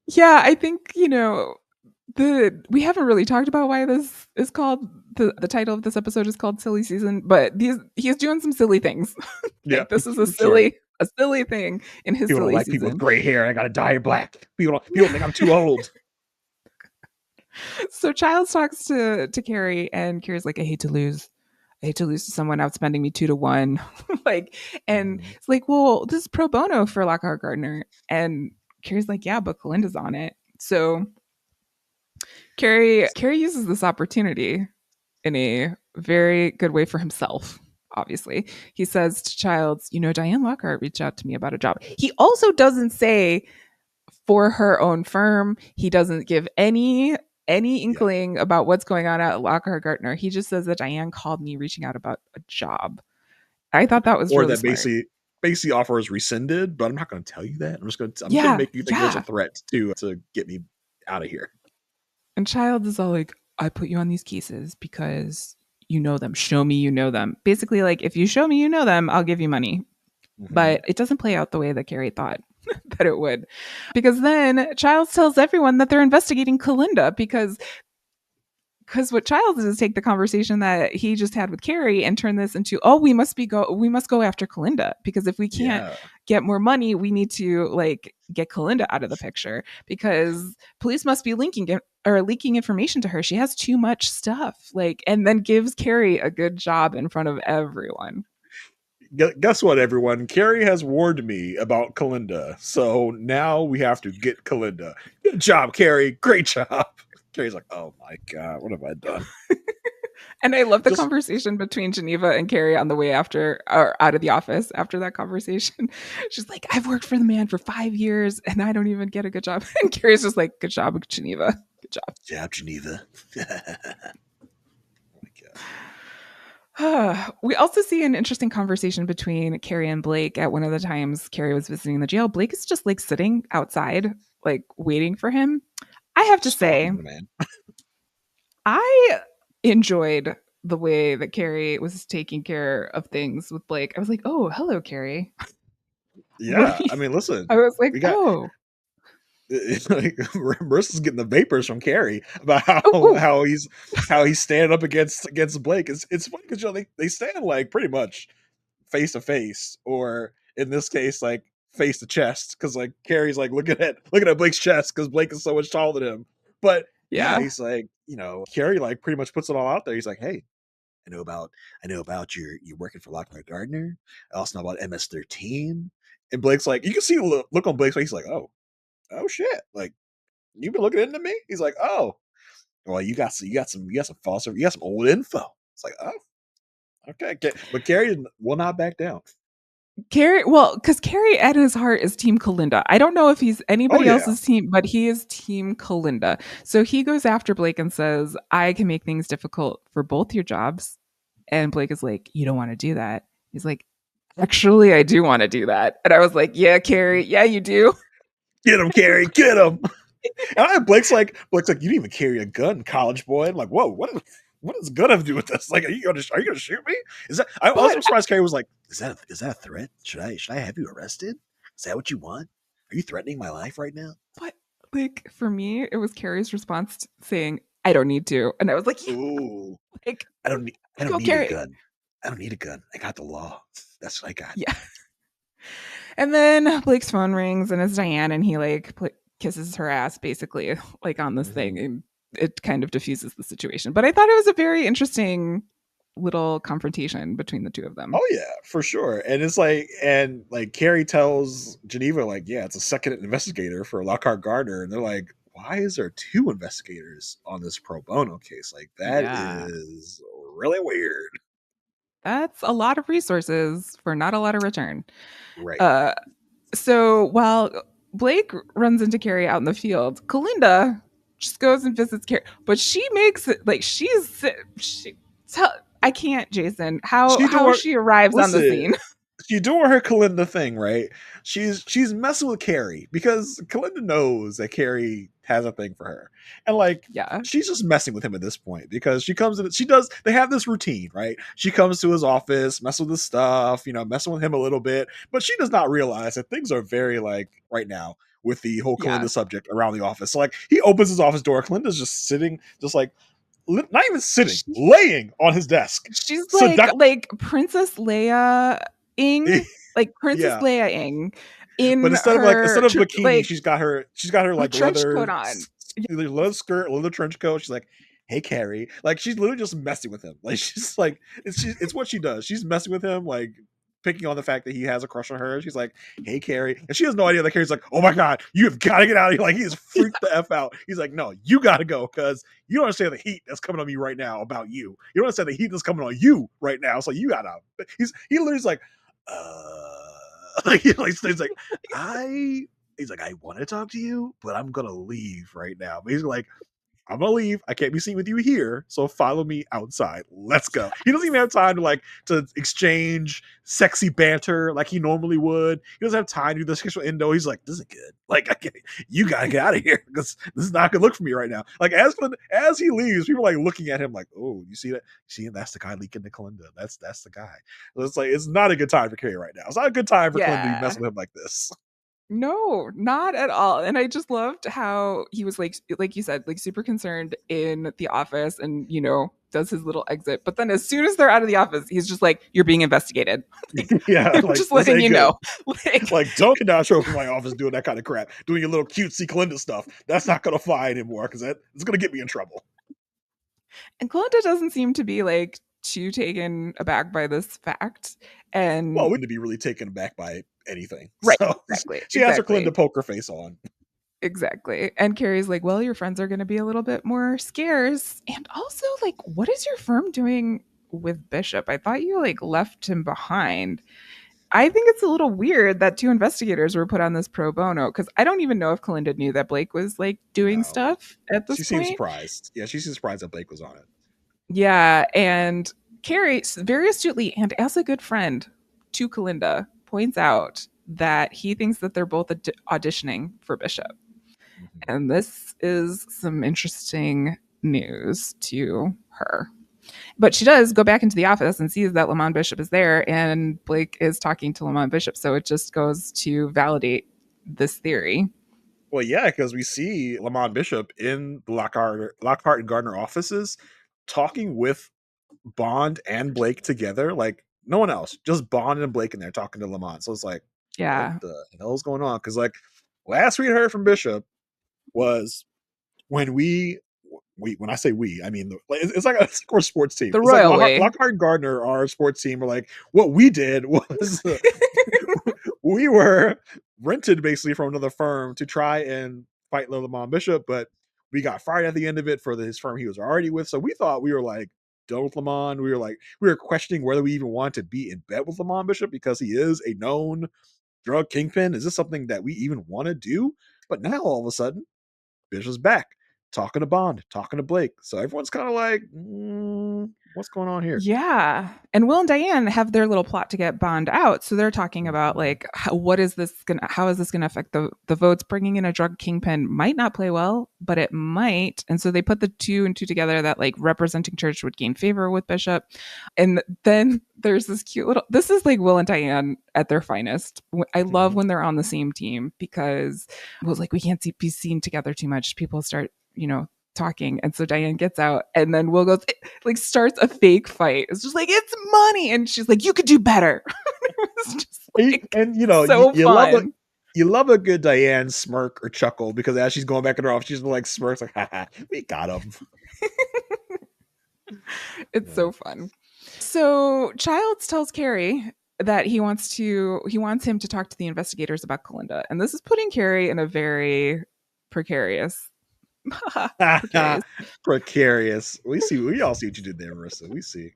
Yeah, I think, the we haven't really talked about why this is called the title of this episode is called Silly Season, but he's doing some silly things. Yeah, Like this is a for sure. a silly thing in his People don't silly like people with season. gray hair. I got to dye it black. People think I'm too old. So Childs talks to Cary, and Cary's like, I hate to lose to someone outspending me 2-1. Like, and Mhm. it's like, well, this is pro bono for Lockhart Gardner. And Cary's like, yeah, but Kalinda's on it. So Cary uses this opportunity in a very good way for himself. Obviously, he says to Childs, Diane Lockhart reached out to me about a job. He also doesn't say for her own firm. He doesn't give any Yeah. inkling about what's going on at Lockhart Gardner. He just says that Diane called me reaching out about a job. I thought that was Or really that smart. basically offer is rescinded, but I'm not going to tell you that. I'm just going to Yeah, make you think there's a yeah. threat to get me out of here. And Child is all like, I put you on these cases because you know them. Show me you know them. Basically, like, if you show me you know them, I'll give you money. Hmm. But it doesn't play out the way that Cary thought that it would. Because then Childs tells everyone that they're investigating Kalinda because what Childs is take the conversation that he just had with Cary and turn this into, oh, we must go after Kalinda, because if we can't Yeah. get more money, we need to like get Kalinda out of the picture, because police must be linking it or leaking information to her. She has too much stuff. Like, and then gives Cary a good job in front of everyone. Guess what, everyone? Carrie has warned me about Kalinda, so now we have to get Kalinda. Good job, Carrie. Great job. Carrie's like, oh my god, what have I done? And I love the Just conversation between Geneva and Cary on the way after or out of the office after that conversation. She's like, I've worked for the man for 5 years and I don't even get a good job. And Cary's just like, good job, Geneva. Good job. job, Geneva. Oh my god. We also see an interesting conversation between Cary and Blake at one of the times Cary was visiting the jail. Blake is just like sitting outside, like waiting for him. I have to Just say, talking to the man. I enjoyed the way that Cary was taking care of things with Blake. I was like, oh, hello, Cary. What Yeah, are you? I mean, listen, I was like, we got oh, it's like Marissa's getting the vapors from Carrie about oh, how oh, he's standing up against Blake. It's funny because they stand like pretty much face to face, or in this case, like face to chest, because like Carrie's like looking at Blake's chest because Blake is so much taller than him. But yeah, yeah, he's like, Carrie like pretty much puts it all out there. He's like, hey, I know about you working for Lockhart Gardner. I also know about MS-13. And Blake's like, you can see the look on Blake's face. He's like, oh shit, like you've been looking into me. He's like, oh, well, you got some false, you got some old info. It's like, oh, okay, but Carrie will not back down. Cary. Well, because Cary at his heart is Team Kalinda. I don't know if he's Oh anybody yeah, else's team, but he is Team Kalinda. So he goes after Blake and says, I can make things difficult for both your jobs. And Blake is like, you don't want to do that. He's like, actually, I do want to do that. And I was like, yeah, Cary, yeah, you do. get him, Carrie, get him. And Blake's like, you didn't even carry a gun, college boy. I'm like, whoa, what does gun have to do with this? Like, are you gonna shoot me? Is that? I was But surprised. Carrie was like, is that a threat? Should I have you arrested? Is that what you want? Are you threatening my life right now? but like for me, it was Carrie's response saying, I don't need to. And I was like, yeah, Ooh, like, I don't go need a Cary. gun. I don't need a gun. I got the law. That's what I got. Yeah. And then Blake's phone rings and it's Diane, and he like kisses her ass basically like on this Hmm. thing, and it kind of diffuses the situation. But I thought it was a very interesting little confrontation between the two of them. Oh yeah, for sure. And Carrie tells Geneva, like, yeah, it's a second investigator for Lockhart Gardner, and they're like, why is there two investigators on this pro bono case? Like, that Yeah. is really weird. That's a lot of resources for not a lot of return. Right. Uh so while Blake runs into Carrie out in the field, Kalinda just goes and visits Carrie, but she makes it like she tell I can't, Jason, She how doing she arrives on the listen, scene. she's doing her Kalinda thing, right? She's messing with Carrie because Kalinda knows that Carrie has a thing for her, and like Yeah. she's just messing with him at this point because she comes in. She does. They have this routine, right? She comes to his office, mess with his stuff, messing with him a little bit, but she does not realize that things are very like right now with the whole Yeah. Kalinda subject around the office. So like he opens his office door, Kalinda's just sitting, just like not even sitting, She, laying on his desk. she's Seduct like Princess Leia ing like Princess Yeah. Leiaing But in instead her of bikini, like she's got her her like trench coat on. leather skirt, leather trench coat. She's like, "Hey, Cary," like she's literally just messing with him. Like she's like, it's what she does. She's messing with him, like picking on the fact that he has a crush on her. She's like, "Hey, Cary," and she has no idea that Carrie's like, "Oh my god, you have got to get out of here!" Like he's freaked the f out. He's like, "No, you got to go because you don't understand the heat that's coming on me right now about you. You don't understand the heat that's coming on you right now. So you gotta." He literally's like, like, he's like, I he's like, I want to talk to you, but I'm gonna leave right now. But he's like, I'm gonna leave. I can't be seen with you here, so follow me outside. Let's go. He doesn't even have time to exchange sexy banter like he normally would. He doesn't have time to do the sexual endo. He's like, this is good. Like, you gotta get out of here because this is not a good look for me right now. Like as he leaves, people are like looking at him like, oh, you see that? See, that's the guy leaking to Kalinda. That's the guy. So it's like it's not a good time for Cary right now. It's not a good time for Kalinda to be Yeah. messing with him like this. No, not at all. And I just loved how he was like you said, like super concerned in the office and, does his little exit. But then as soon as they're out of the office, he's just like, you're being investigated. Like, Yeah, like just this letting ain't you good. know. Like, Like, don't not show up in my office doing that kind of crap, doing your little cutesy Kalinda stuff. That's not gonna fly anymore because it's gonna get me in trouble. and Kalinda doesn't seem to be like too taken aback by this fact. Well, And we wouldn't be really taken aback by anything. right, So exactly. she has her Exactly. Kalinda poker face on. Exactly. And Carrie's like, well, your friends are going to be a little bit more scarce. And also, like, what is your firm doing with Bishop? I thought you like left him behind. I think it's a little weird that two investigators were put on this pro bono because I don't even know if Kalinda knew that Blake was like doing No, stuff at she this seems point. surprised. Yeah, she seems surprised that Blake was on it. Yeah. And Carrie, very astutely and as a good friend to Kalinda, points out that he thinks that they're both auditioning for Bishop. Mhm. And this is some interesting news to her. But she does go back into the office and sees that Lamont Bishop is there and Blake is talking to Lamont Bishop. So it just goes to validate this theory. Well, yeah, because we see Lamont Bishop in the Lockhart and Gardner offices talking with Bond and Blake together. Like no one else, just Bond and Blake in there talking to Lamont. So it's like, what Yeah. the hell's going on? Because like last we heard from Bishop was when when I say we, I mean it's like we're a sports team. The It's like royal way. Lockhart and Gardner are our sports team. We're like what we did was we were rented basically from another firm to try and fight Lamont Bishop, but we got fired at the end of it for his firm he was already with. So we thought we were like done with Lamont. We were questioning whether we even want to be in bed with Lamont Bishop because he is a known drug kingpin. Is this something that we even want to do? But now all of a sudden Bishop's back, talking to Bond, talking to Blake. So everyone's kind of like, what's going on here? Yeah. And Will and Diane have their little plot to get Bond out. So they're talking about like how is this gonna affect the votes? Bringing in a drug kingpin might not play well, but it might. And so they put the two and two together that like representing church would gain favor with Bishop. And then there's this cute little this is like Will and Diane at their finest. I love when they're on the same team because Will's like, we can't be seen together too much. People start, talking. And so Diane gets out and then Will goes, like starts a fake fight. It's just like, it's money. And she's like, you could do better. It was just like And so fun. you love a good Diane smirk or chuckle because as she's going back in her office, she's like smirks like, haha, we got him. It's Yeah. so fun. So Childs tells Cary that he wants him to talk to the investigators about Kalinda. And this is putting Cary in a very precarious precarious Precarious. We all see what you did there, Marissa. We see.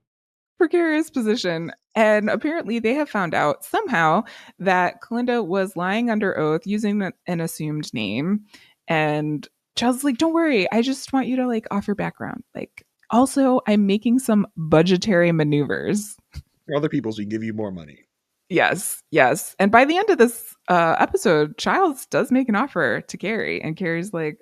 precarious position. And apparently, they have found out somehow that Kalinda was lying under oath using an assumed name. And Charles is like, don't worry. I just want you to like offer background. Like, also, I'm making some budgetary maneuvers. Other people so we can give you more money. Yes, yes. And by the end of this episode, Childs does make an offer to Cary, and Cary's like,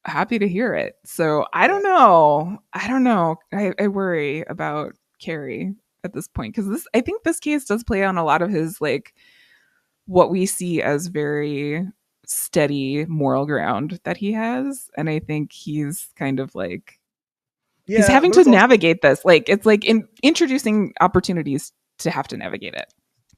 happy to hear it. So I Yeah. don't know. I don't know. I worry about Cary at this point because I think this case does play on a lot of his like what we see as very steady moral ground that he has, and I think he's kind of like he's Yeah, having but to it's also navigate this. Like it's like in introducing opportunities to have to navigate it.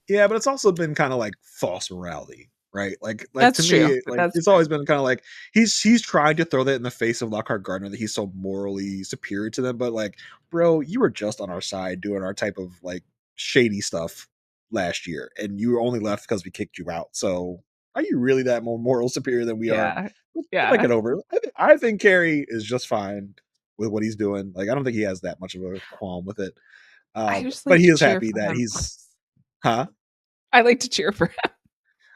Yeah, but it's also been kind of like false morality, right? Like to That's true. me, like That's it's true. always been kind of like he's trying to throw that in the face of Lockhart Gardner that he's so morally superior to them, but like, bro, you were just on our side doing our type of like shady stuff last year, and you were only left because we kicked you out. So are you really that more moral superior than we are? Yeah. Let's like Yeah. it over. I think Cary is just fine with what he's doing. Like I don't think he has that much of a qualm with it. I just But like he to is cheer happy for that him. he's, huh? I like to cheer for him.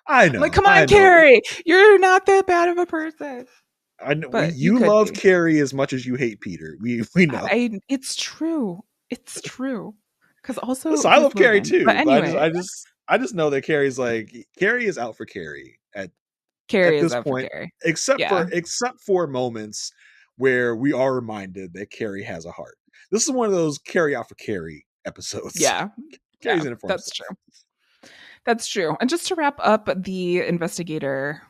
I'm like, come I on, know. Cary. You're not that bad of a person. I know. But you You could love be. Cary as much as you hate Peter. We know. It's true. It's true. Because also Listen, I he's love Cary Logan. But too, but anyway, I just know that Carrie's like Cary is out for Cary Cary at is this out for point, Cary. except Yeah. for moments where we are reminded that Cary has a heart. This is one of those Cary out for Cary episodes. Yeah. Yeah. Cary's in it for That's himself. true. That's true. And just to wrap up the investigator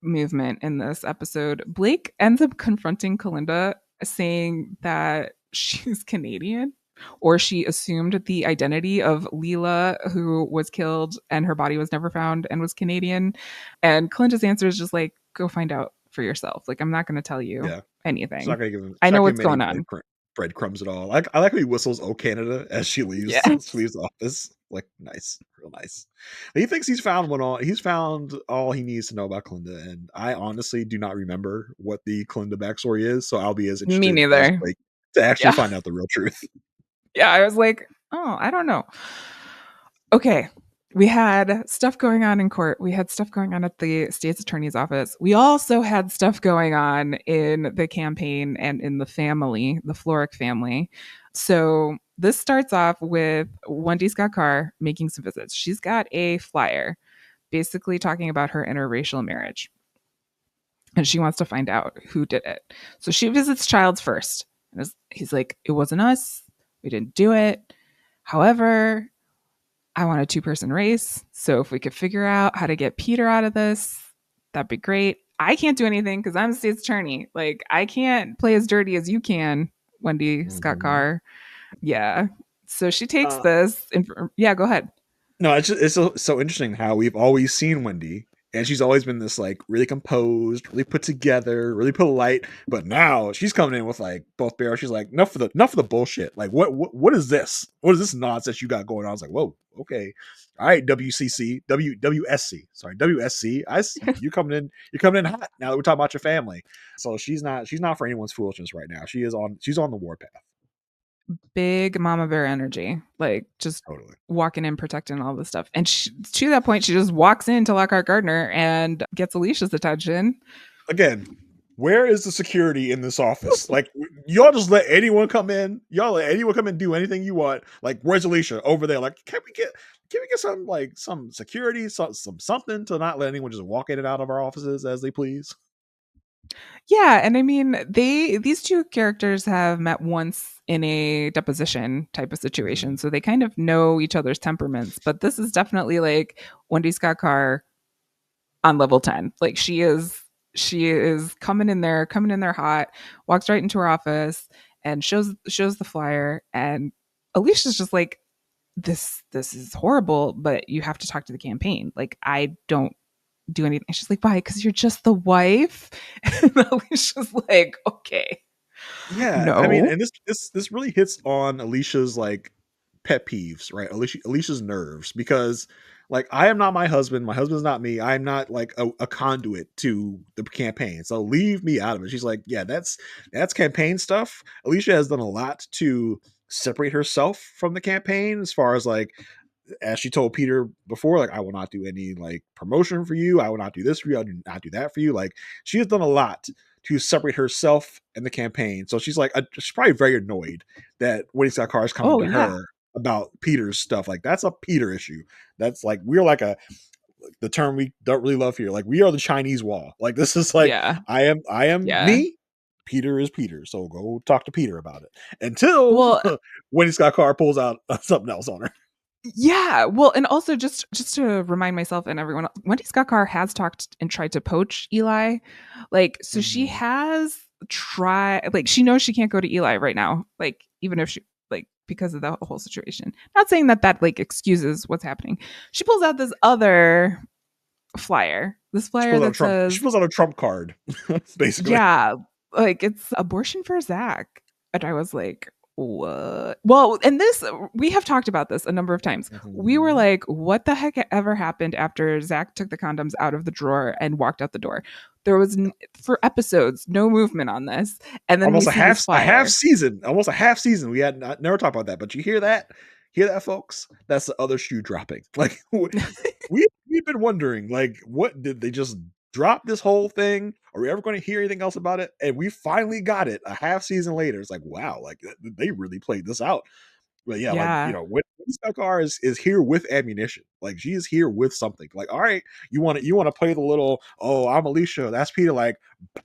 movement in this episode, Blake ends up confronting Kalinda saying that she's Canadian or she assumed the identity of Leela, who was killed and her body was never found and was Canadian. And Kalinda's answer is just like, go find out for yourself. Like, I'm not going to tell you Yeah. anything. She's I not know giving what's him any going on. breadcrumbs at all. Like I like how he whistles "Oh Canada" as she Yes. leaves the office. Like nice, real nice. He thinks he's found one all. He's found all he needs to know about Kalinda, and I honestly do not remember what the Kalinda backstory is. So I'll be as Me interested as neither. Blake to actually Yeah. find out the real truth. Yeah. I was like, oh, I don't know. Okay. We had stuff going on in court. We had stuff going on at the state's attorney's office. We also had stuff going on in the campaign and in the family, the Florick family. So this starts off with Wendy Scott Carr making some visits. She's got a flyer basically talking about her interracial marriage. And she wants to find out who did it. So she visits Childs first. And he's like, it wasn't us. We didn't do it. However, I want a two-person race. So if we could figure out how to get Peter out of this, that'd be great. I can't do anything because I'm the state's attorney. Like, I can't play as dirty as you can, Wendy Scott Mhm. Carr. Yeah. So she takes Uh, this. Yeah, go ahead. No, it's so interesting how we've always seen Wendy, and she's always been this like really composed, really put together, really polite. But now she's coming in with like both barrels. She's like, enough of the bullshit. Like, what is this? What is this nonsense you got going on? I was like, whoa, okay, all right, WSC, sorry, WSC. you're coming in hot. Now that we're talking about your family, so she's not for anyone's foolishness right now. She's on the warpath. Big mama bear energy. Like, just Totally. walking in, protecting all this stuff. And to that point, she just walks into Lockhart Gardner and gets Alicia's attention. Again, where is the security in this office? Like, y'all just let anyone come in. Y'all let anyone come in and do anything you want. Like, where's Alicia over there? Like, can we get some like some security, some something to not let anyone just walk in and out of our offices as they please? Yeah, and I mean, these two characters have met once in a deposition type of situation, Mhm. so they kind of know each other's temperaments. But this is definitely like Wendy Scott Carr on level 10. Like she is coming in there hot, walks right into her office and shows the flyer, and Alicia's just like, this is horrible, but you have to talk to the campaign. Like, I don't do anything. And she's like, why? Because you're just the wife. And Alicia's like, okay, Yeah, I mean, no. and this really hits on Alicia's like pet peeves, right? Alicia's nerves because like I am not my husband, my husband's not me. I'm not like a conduit to the campaign. So leave me out of it. She's like, yeah, that's campaign stuff. Alicia has done a lot to separate herself from the campaign as far as like as she told Peter before, like, I will not do any like promotion for you. I will not do this for you. I do not do that for you. Like, she has done a lot to separate herself and the campaign. So she's like, she's probably very annoyed that Wendy Scott Carr is coming Oh to yeah. her about Peter's stuff. Like, that's a Peter issue. That's like, we're like the term we don't really love here. Like, we are the Chinese wall. Like, this is like, Yeah. I am Yeah. me. Peter is Peter. So go talk to Peter about it until Well, Wendy Scott Carr pulls out something else on her. yeah. Well, and also just to remind myself and everyone else, Wendy Scott Carr has talked and tried to poach Eli. Like, so she Mhm. has tried, like, she knows she can't go to Eli right now. Like, even if she like because of the whole situation. Not saying that like excuses what's happening. She pulls out this other flyer. This flyer that She says, pulls out a trump card, basically. yeah, like it's abortion for Zach. And I was like, what? Well, and this, we have talked about this a number of times. We were Mhm. like, what the heck ever happened after Zach took the condoms out of the drawer and walked out the door? There was, for episodes, no movement on this. And then we Almost see this a half flyer. season, almost a half season. We had never talked about that, but you hear that? Hear that, folks? That's the other shoe dropping. Like we've been wondering, like, what did they just drop this whole thing? Are we ever going to hear anything else about it? And we finally got it a half season later. It's like, wow, like they really played this out. But yeah, like Yeah. when Carr is here with ammunition, like she is here with something. Like, all right, you want to play the little, oh, I'm Alicia, that's Peter. Like,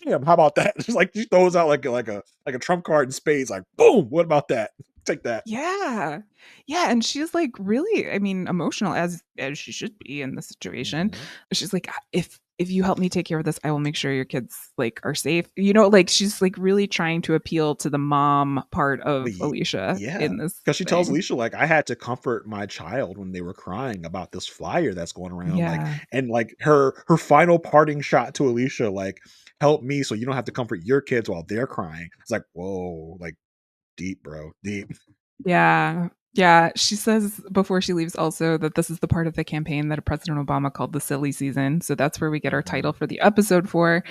bam, how about that? Just like she throws out like a trump card in spades. Like, boom, what about that? Take that. Yeah. Yeah, and she's like really, I mean, emotional as she should be in this situation. Mhm. She's like, if you help me take care of this, I will make sure your kids like are safe. You know, like she's like really trying to appeal to the mom part But of Alicia yeah, in this because she tells thing. Alicia like, I had to comfort my child when they were crying about this flyer that's going around. Like, Yeah. and like her final parting shot to Alicia, like, help me so you don't have to comfort your kids while they're crying. It's like, whoa, like deep, bro, deep. Yeah. Yeah. She says before she leaves also that this is the part of the campaign that President Obama called the silly season. So that's where we get our title Mhm. for the episode for.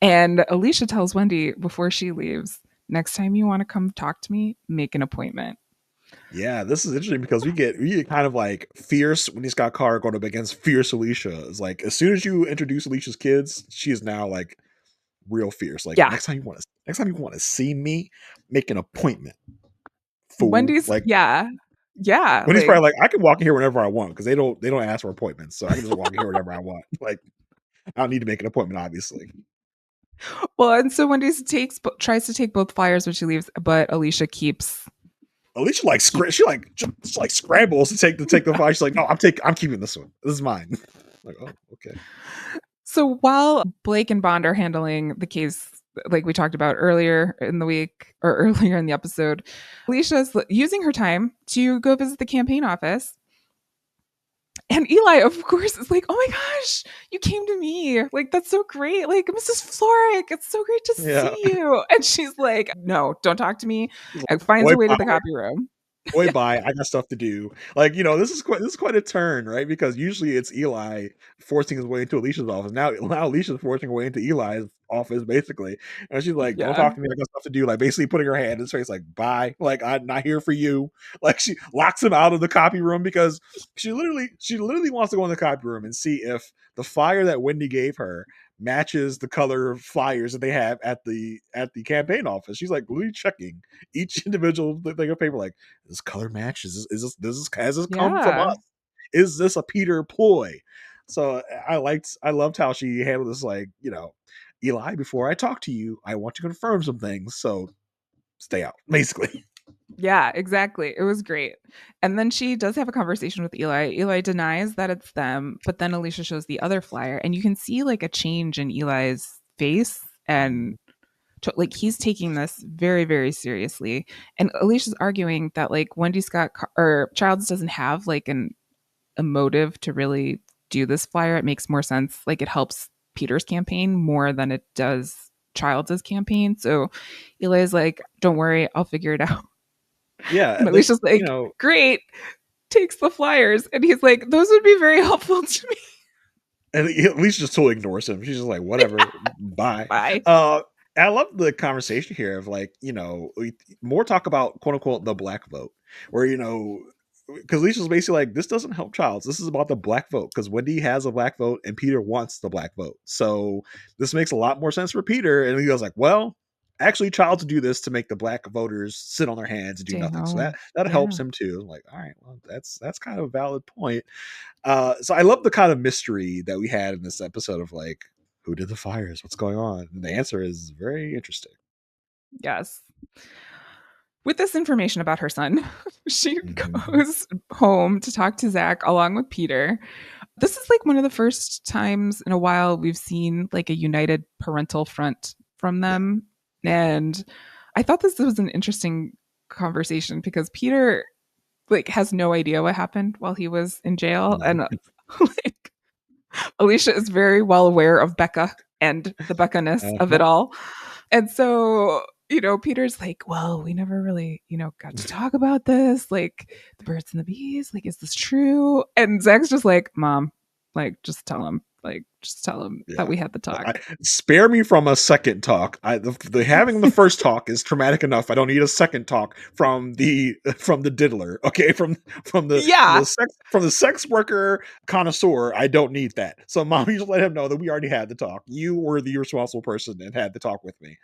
And Alicia tells Wendy before she leaves, next time you want to come talk to me, make an appointment. Yeah, this is interesting because we get kind of like fierce when he's got Carr going up against fierce Alicia. It's like as soon as you introduce Alicia's kids, she is now like real fierce. Like Yeah. next time you want to see me, make an appointment, fool. Wendy's, Like yeah. Yeah. when he's Like, probably like, I can walk in here whenever I want because they don't ask for appointments, so I can just walk in here whenever I want. Like I don't need to make an appointment, obviously. well, and so Wendy's tries to take both flyers when she leaves, but Alicia Alicia like keep she like just like scrambles to take the file. She's like, no, I'm keeping this one. This is mine. Like, oh, okay. So while Blake and Bond are handling the case, like we talked about earlier in the week or earlier in the episode, Alicia's using her time to go visit the campaign office. And Eli, of course, is like, oh my gosh, you came to me. Like, that's so great. Like, Mrs. Florick, it's so great to Yeah. see you. And she's like, no, don't talk to me. She's And like, finds boy, her way to the copy room. boy, bye. I got stuff to do. Like, this is quite a turn, right? Because usually it's Eli forcing his way into Alicia's office. Now Alicia's forcing her way into Eli's office, basically. And she's like, don't Yeah. talk to me. I got stuff to do. Like basically putting her hand in his face, like, bye. Like, I'm not here for you. Like she locks him out of the copy room because she literally wants to go in the copy room and see if the flyer that Wendy gave her matches the color of flyers that they have at the campaign office. She's like literally checking each individual thing of paper, like, this color match? Has this come from Yeah. us? Is this a Peter ploy? So I loved how she handled this, like, Eli, before I talk to you, I want to confirm some things. So stay out, basically. Yeah, exactly. It was great. And then she does have a conversation with Eli. Eli denies that it's them, but then Alicia shows the other flyer, and you can see like a change in Eli's face and like he's taking this very, very seriously. And Alicia's arguing that like Wendy Scott or Childs doesn't have like a motive to really do this flyer. It makes more sense. Like it helps Peter's campaign more than it does Childs' campaign. So Eli's like, don't worry, I'll figure it out. Yeah, And Alicia's like, great, takes the flyers. And he's like, those would be very helpful to me. and at least just totally ignores him. She's just like, whatever, bye. Bye. I love the conversation here of like, more talk about quote unquote the black vote, where because Lisa's basically like, this doesn't help Childs. This is about the black vote because Wendy has a black vote and Peter wants the black vote. So this makes a lot more sense for Peter. And he goes like, well, actually, Childs do this to make the black voters sit on their hands and do Stay nothing. So home. that helps Yeah. him too. I'm like, all right, well, that's kind of a valid point. So I love the kind of mystery that we had in this episode of like, who did the fires? What's going on? And the answer is very interesting. Yes. With this information about her son, she Mhm. goes home to talk to Zach along with Peter. This is like one of the first times in a while we've seen like a united parental front from Yeah. them. And I thought this was an interesting conversation because Peter like has no idea what happened while he was in jail, No. and like Alicia is very well aware of Becca and the Becca-ness of it Uh-huh. all. And so, Peter's like, well, we never really, got to talk about this. Like the birds and the bees. Like, is this true? And Zach's just like, Mom, like, just tell him. Like, just tell him that Yeah. we had the talk. Spare me from a second talk. The having the first talk is traumatic enough. I don't need a second talk from the diddler. Okay, from Yeah. the sex worker connoisseur. I don't need that. So, Mom, you just let him know that we already had the talk. You were the responsible person and had the talk with me.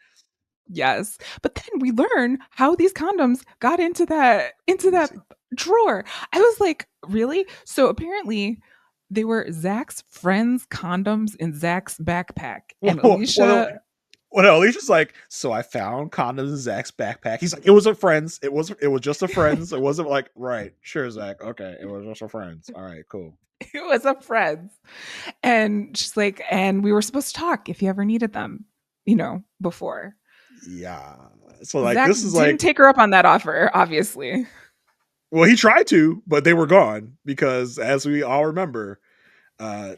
Yes. But then we learn how these condoms got into that Easy. drawer. I was like, really? So apparently they were Zach's friends' condoms in Zach's backpack. And Well, Alicia, no, Alicia's like, so I found condoms in Zach's backpack. He's like, it was a friend's. It was just a friend's. It wasn't like, right, sure, Zach. Okay, it was just a friend's. All right, cool. it was a friend's. And she's like, and we were supposed to talk if you ever needed them, before. Yeah. So like Zach this is didn't like, take her up on that offer, obviously. well, he tried to, but they were gone because as we all remember,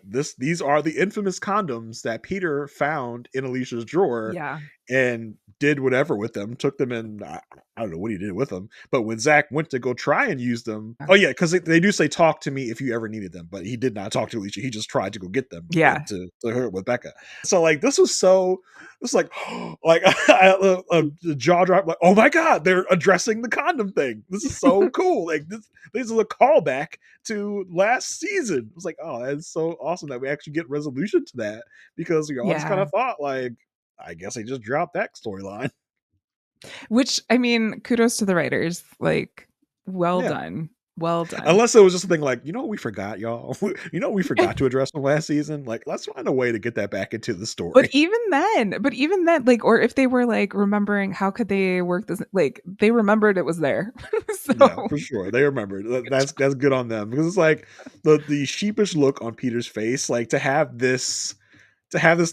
these are the infamous condoms that Peter found in Alicia's drawer Yeah. and did whatever with them, took them in. I don't know what he did with them, but when Zach went to go try and use them, oh yeah, because they do say talk to me if you ever needed them, but he did not talk to Alicia. He just tried to go get them Yeah. to her with Becca. So like this was like like the jaw drop, like, oh my god, they're addressing the condom thing. This is so cool. Like this is a callback to last season. It was like, oh, that's so awesome that we actually get resolution to that because we all just kind Yeah. of thought like, I guess they just dropped that storyline. Which, I mean, kudos to the writers. Like, well Yeah. done. Well done. Unless it was just a thing like, you know what we forgot, y'all? You know what we forgot to address from last season? Like, let's find a way to get that back into the But story. even then, like, or if they were like remembering how could they work this, like, they remembered it was there. Yeah, So for sure. They remembered. good That's good on them because it's like the sheepish look on Peter's face, like to have this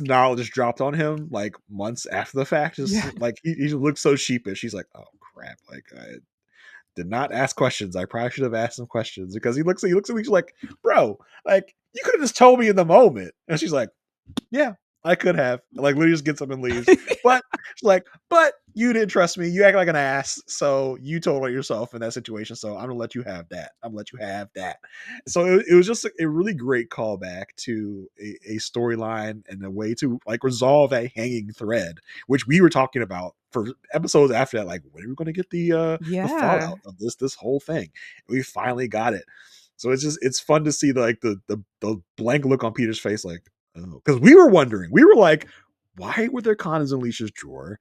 knowledge dropped on him like months after the fact, job. just Yeah. like he looks so sheepish. He's like, oh crap, like I did not ask questions. I probably should have asked some questions because he looks at me like, bro, like you could have just told me in the moment. And she's like, yeah, I could have. Like literally just gets up and leaves. But she's like, but you didn't trust me. You act like an ass. So you told on yourself in that situation. So I'm gonna let you have that. I'm gonna let you have that. So it was just a really great callback to a storyline and a way to like resolve a hanging thread, which we were talking about for episodes after that. Like, when are we gonna get the Yeah. fallout of this whole thing? We finally got it. So it's fun to see the blank look on Peter's face, like, oh, because we were wondering, we were like, why were there condoms in Alicia's drawer?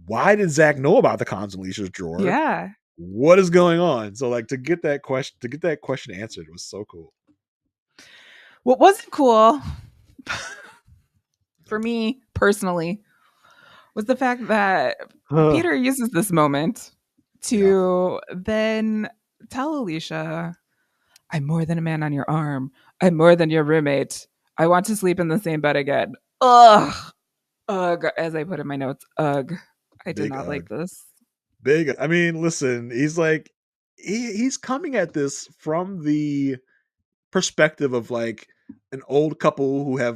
Why did Zach know about the condoms in Alicia's drawer? Yeah. What is going on? So like to get that question answered was so cool. What wasn't cool for me personally was the fact that Peter uses this moment Yeah, to then tell Alicia, I'm more than a man on your arm. I'm more than your roommate. I want to sleep in the same bed again. Ugh. Ugh. As I put in my notes, ugh. I did big not like this. big. I mean, listen, he's like he's coming at this from the perspective of like an old couple Yeah.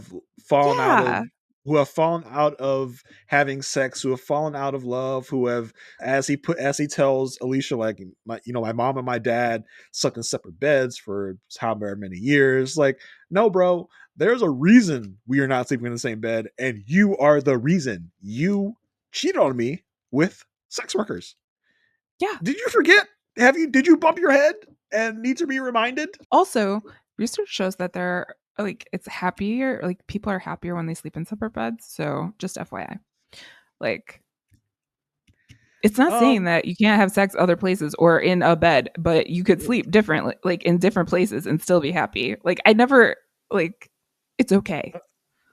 who have fallen out of having sex, who have fallen out of love, who have, as he tells Alicia, like, my mom and my dad slept in separate beds for however many years. Like, no, bro, there's a reason we are not sleeping in the same bed, and you are the reason. You cheated on me with sex workers. Yeah. Did you forget? Did you bump your head and need to be reminded? Also, research shows that they're like it's happier, like people are happier when they sleep in separate beds. So just FYI. Like it's not saying Um, that you can't have sex other places or in a bed, but you could sleep differently, like in different places and still be happy. Like I never like it's okay.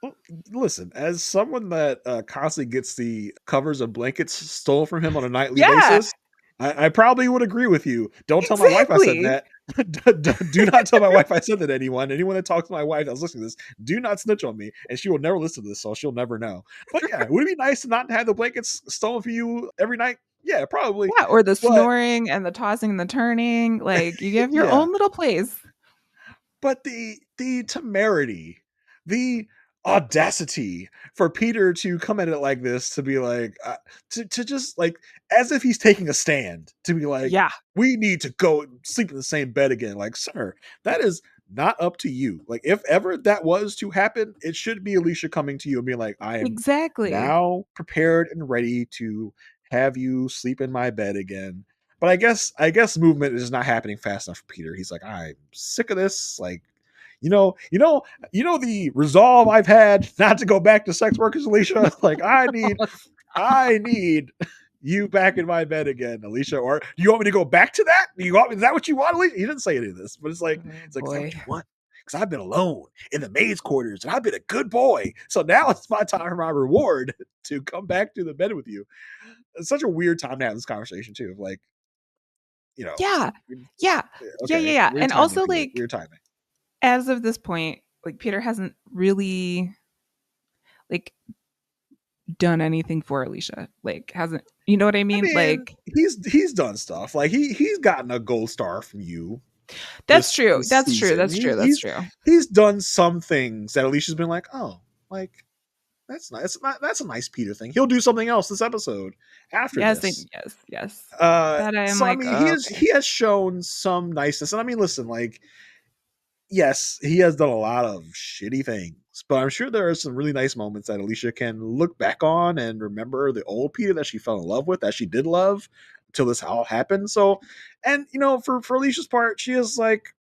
well, listen, as someone that constantly gets the covers of blankets stolen from him on a nightly Yeah, basis, I probably would agree with you. Don't tell my wife I said exactly. that. Do not tell my wife I said that to anyone. Anyone that talks to my wife that's listening to this, do not snitch on me. And she will never listen to this, so she'll never know. But yeah, would it be nice to not have the blankets stolen from you every night? Yeah, probably. Yeah, or the But snoring and the tossing and the turning. Like you have your yeah, own little place. but the temerity, the audacity for Peter to come at it like this, to be like, to just like, as if he's taking a stand, to be like, Yeah, we need to go sleep in the same bed again. Like, sir, that is not up to you. Like, if ever that was to happen, it should be Alicia coming to you and being like, I am exactly. now prepared and ready to have you sleep in my bed again. But I guess movement is not happening fast enough for Peter. He's like, I'm sick of this. Like, you know, you know, the resolve I've had not to go back to sex workers, Alicia. Like, I need you back in my bed again, Alicia. Or do you want me to go back to that? Do you want me? Is that what you want, Alicia? He didn't say any of this, but it's like, Oh is that what boy. you want? Because I've been alone in the maid's quarters and I've been a good boy. So now it's my time for my reward to come back to the bed with you. It's such a weird time to have this conversation too. Of like, you know, Yeah. Yeah. Yeah, yeah, okay, yeah. weird And timing, also Peter. like Weird timing. as of this point, like Peter hasn't really like done anything for Alicia. Like hasn't, you know what I I mean? mean, Like he's done stuff. Like he's gotten a gold star from you that's this true. this That's true. season. That's true. That's true. He's done some things that Alicia's been like, oh, like that's nice. That's a nice Peter thing. He'll do something else this episode after Yes, this. yes, yes. That I am So I like, mean, oh, okay. he has shown some niceness, and I mean, listen, like, yes, he has done a lot of shitty things, but I'm sure there are some really nice moments that Alicia can look back on and remember the old Peter that she fell in love with, that she did love until this all happened. So, and for Alicia's part, she is like,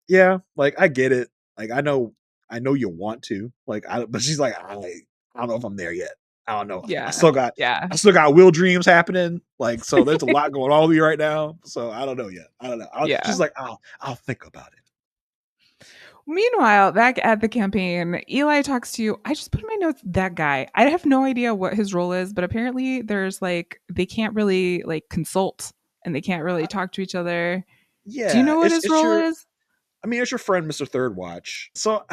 yeah, like I get it. Like I know you want to, like, but she's like, I don't know if I'm there yet. I don't know. Yeah. Yeah. I still got will dreams happening. Like, so there's a lot going on with me right now. So I don't know yet. I don't know. She's Yeah. like, I'll think about it. Meanwhile, back at the campaign, Eli talks to, I just put in my notes, that guy. I have no idea what his role is, but apparently there's like, they can't really like consult and they can't really talk to each other. Do you Yeah, know what his it's role your is? I mean, it's your friend, Mr. Third Watch. So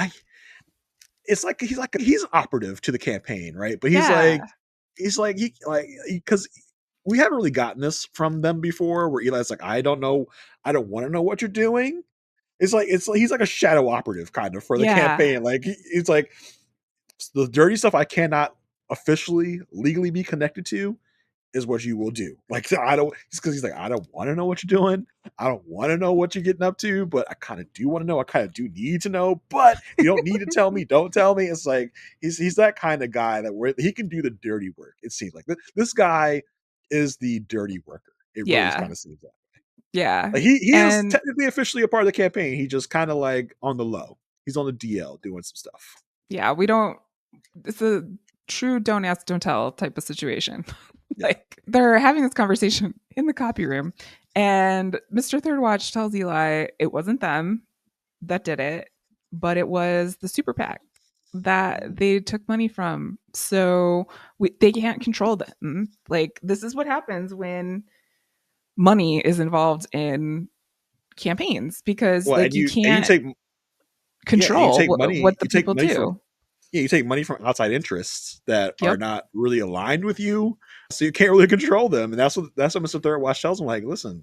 it's like he's an operative to the campaign, right? But Yeah. he's like he like because we haven't really gotten this from them before, where Eli's like, I don't want to know what you're doing. It's like he's like a shadow operative kind of for the Yeah. campaign. Like he's like, the dirty stuff I cannot officially legally be connected to is what you will do. Like, I don't, it's because he's like, I don't want to know what you're doing. I don't want to know what you're getting up to, but I kind of do want to know. I kind of do need to know, but if you don't need to tell me, don't tell me. It's like he's that kind of guy that where he can do the dirty work. It seems like this guy is the dirty worker. It really Yeah. kind of seems that. Yeah. Like he is And technically officially a part of the campaign. He just kind of like on the low. He's on the DL doing some stuff. yeah, we don't, it's a true don't ask, don't tell type of situation. Yeah. Like they're having this conversation in the copy room, and Mr. Third Watch tells Eli it wasn't them that did it, but it was the super PAC that they took money from. So they can't control them. Like this is what happens when money is involved in campaigns because Well, like you and you can't take yeah, and control what the you take people money from do. yeah, you take money from outside interests that are Yep. not really aligned with you, so you can't really control them. And that's what Mr. Third Watch tells him. Like, listen,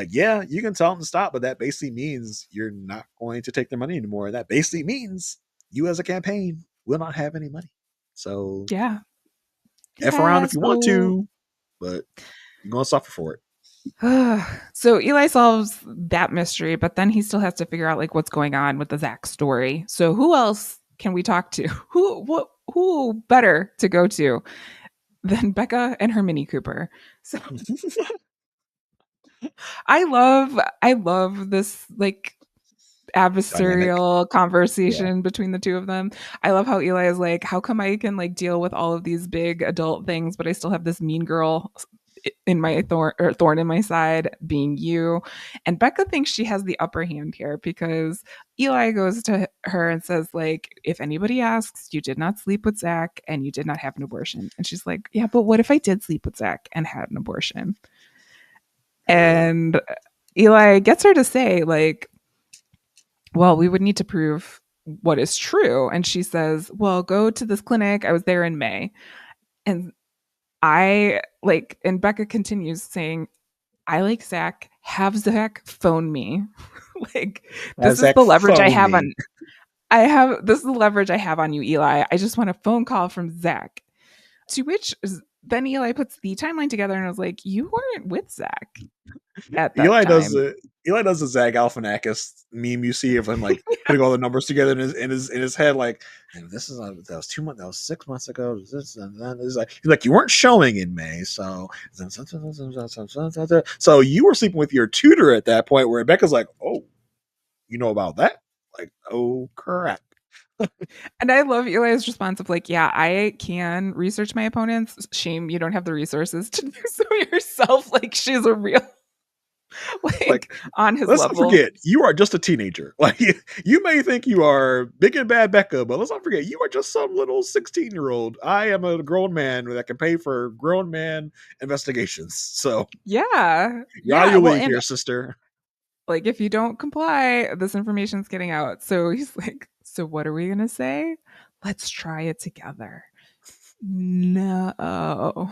yeah, you can tell them to stop, but that basically means you're not going to take their money anymore. That basically means you as a campaign will not have any money. So Yeah. F around Yeah. if you want So to, but you're gonna suffer for it. so Eli solves that mystery, but then he still has to figure out like what's going on with the Zach story. So who else can we talk to? Who better to go to than Becca and her Mini Cooper? So I love this like Dynamic. adversarial Yeah. conversation between the two of them. I love how Eli is like, how come I can like deal with all of these big adult things, but I still have this mean girl in my thorn in my side being you. And Becca thinks she has the upper hand here because Eli goes to her and says like, if anybody asks, you did not sleep with Zach and you did not have an abortion. And she's like, yeah, but what if I did sleep with Zach and had an abortion? And Eli gets her to say like, well, we would need to prove what is true. And she says, well, go to this clinic. I was there in May. And and Becca continues saying, I like Zach, have Zach phone me. Like, this Has is Zach the leverage I phone have me? on this is the leverage I have on you, Eli. I just want a phone call from Zach. To which then Eli puts the timeline together and was like, you weren't with Zach at that Eli does time. the Eli does the Zach Galifianakis meme you see of him like putting all the numbers together in his head, like, and this is that was 2 months, that was 6 months ago. This and then he's like, you weren't showing in May, so you were sleeping with your tutor at that point. Where Rebecca's like, oh, you know about that? Like, oh crap. And I love Eli's response of like, yeah, I can research my opponents. Shame you don't have the resources to do so yourself. Like she's a real Like, like on his let's not level. forget, you are just a teenager. Like, you may think you are big and bad Becca, but let's not forget, you are just some little 16-year-old. I am a grown man that can pay for grown man investigations. So Yeah. you're out of Yeah. your Well, league and here, sister. like if you don't comply, this information's getting out. So he's like, so what are we gonna say? Let's try it together. No.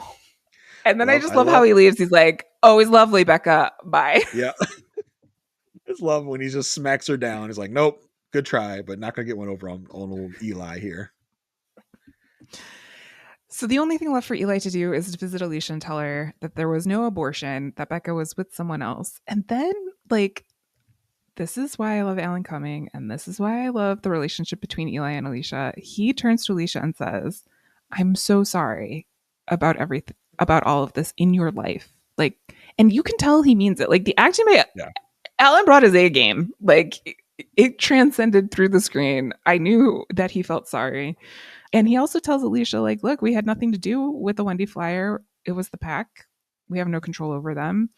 And then I just I love how love, he leaves. He's like, always lovely, Becca. Bye. yeah. It's love when he just smacks her down. He's like, nope, good try, but not gonna get one over on old Eli here. So the only thing left for Eli to do is to visit Alicia and tell her that there was no abortion, that Becca was with someone else. And then, like, this is why I love Alan Cumming, and this is why I love the relationship between Eli and Alicia. He turns to Alicia and says, I'm so sorry about everything, about all of this in your life. Like, and you can tell he means it. Like, the acting by Yeah. Alan brought his A game. Like, it transcended through the screen. I knew that he felt sorry. And he also tells Alicia, like, look, we had nothing to do with the Wendy flyer. It was the pack. We have no control over them.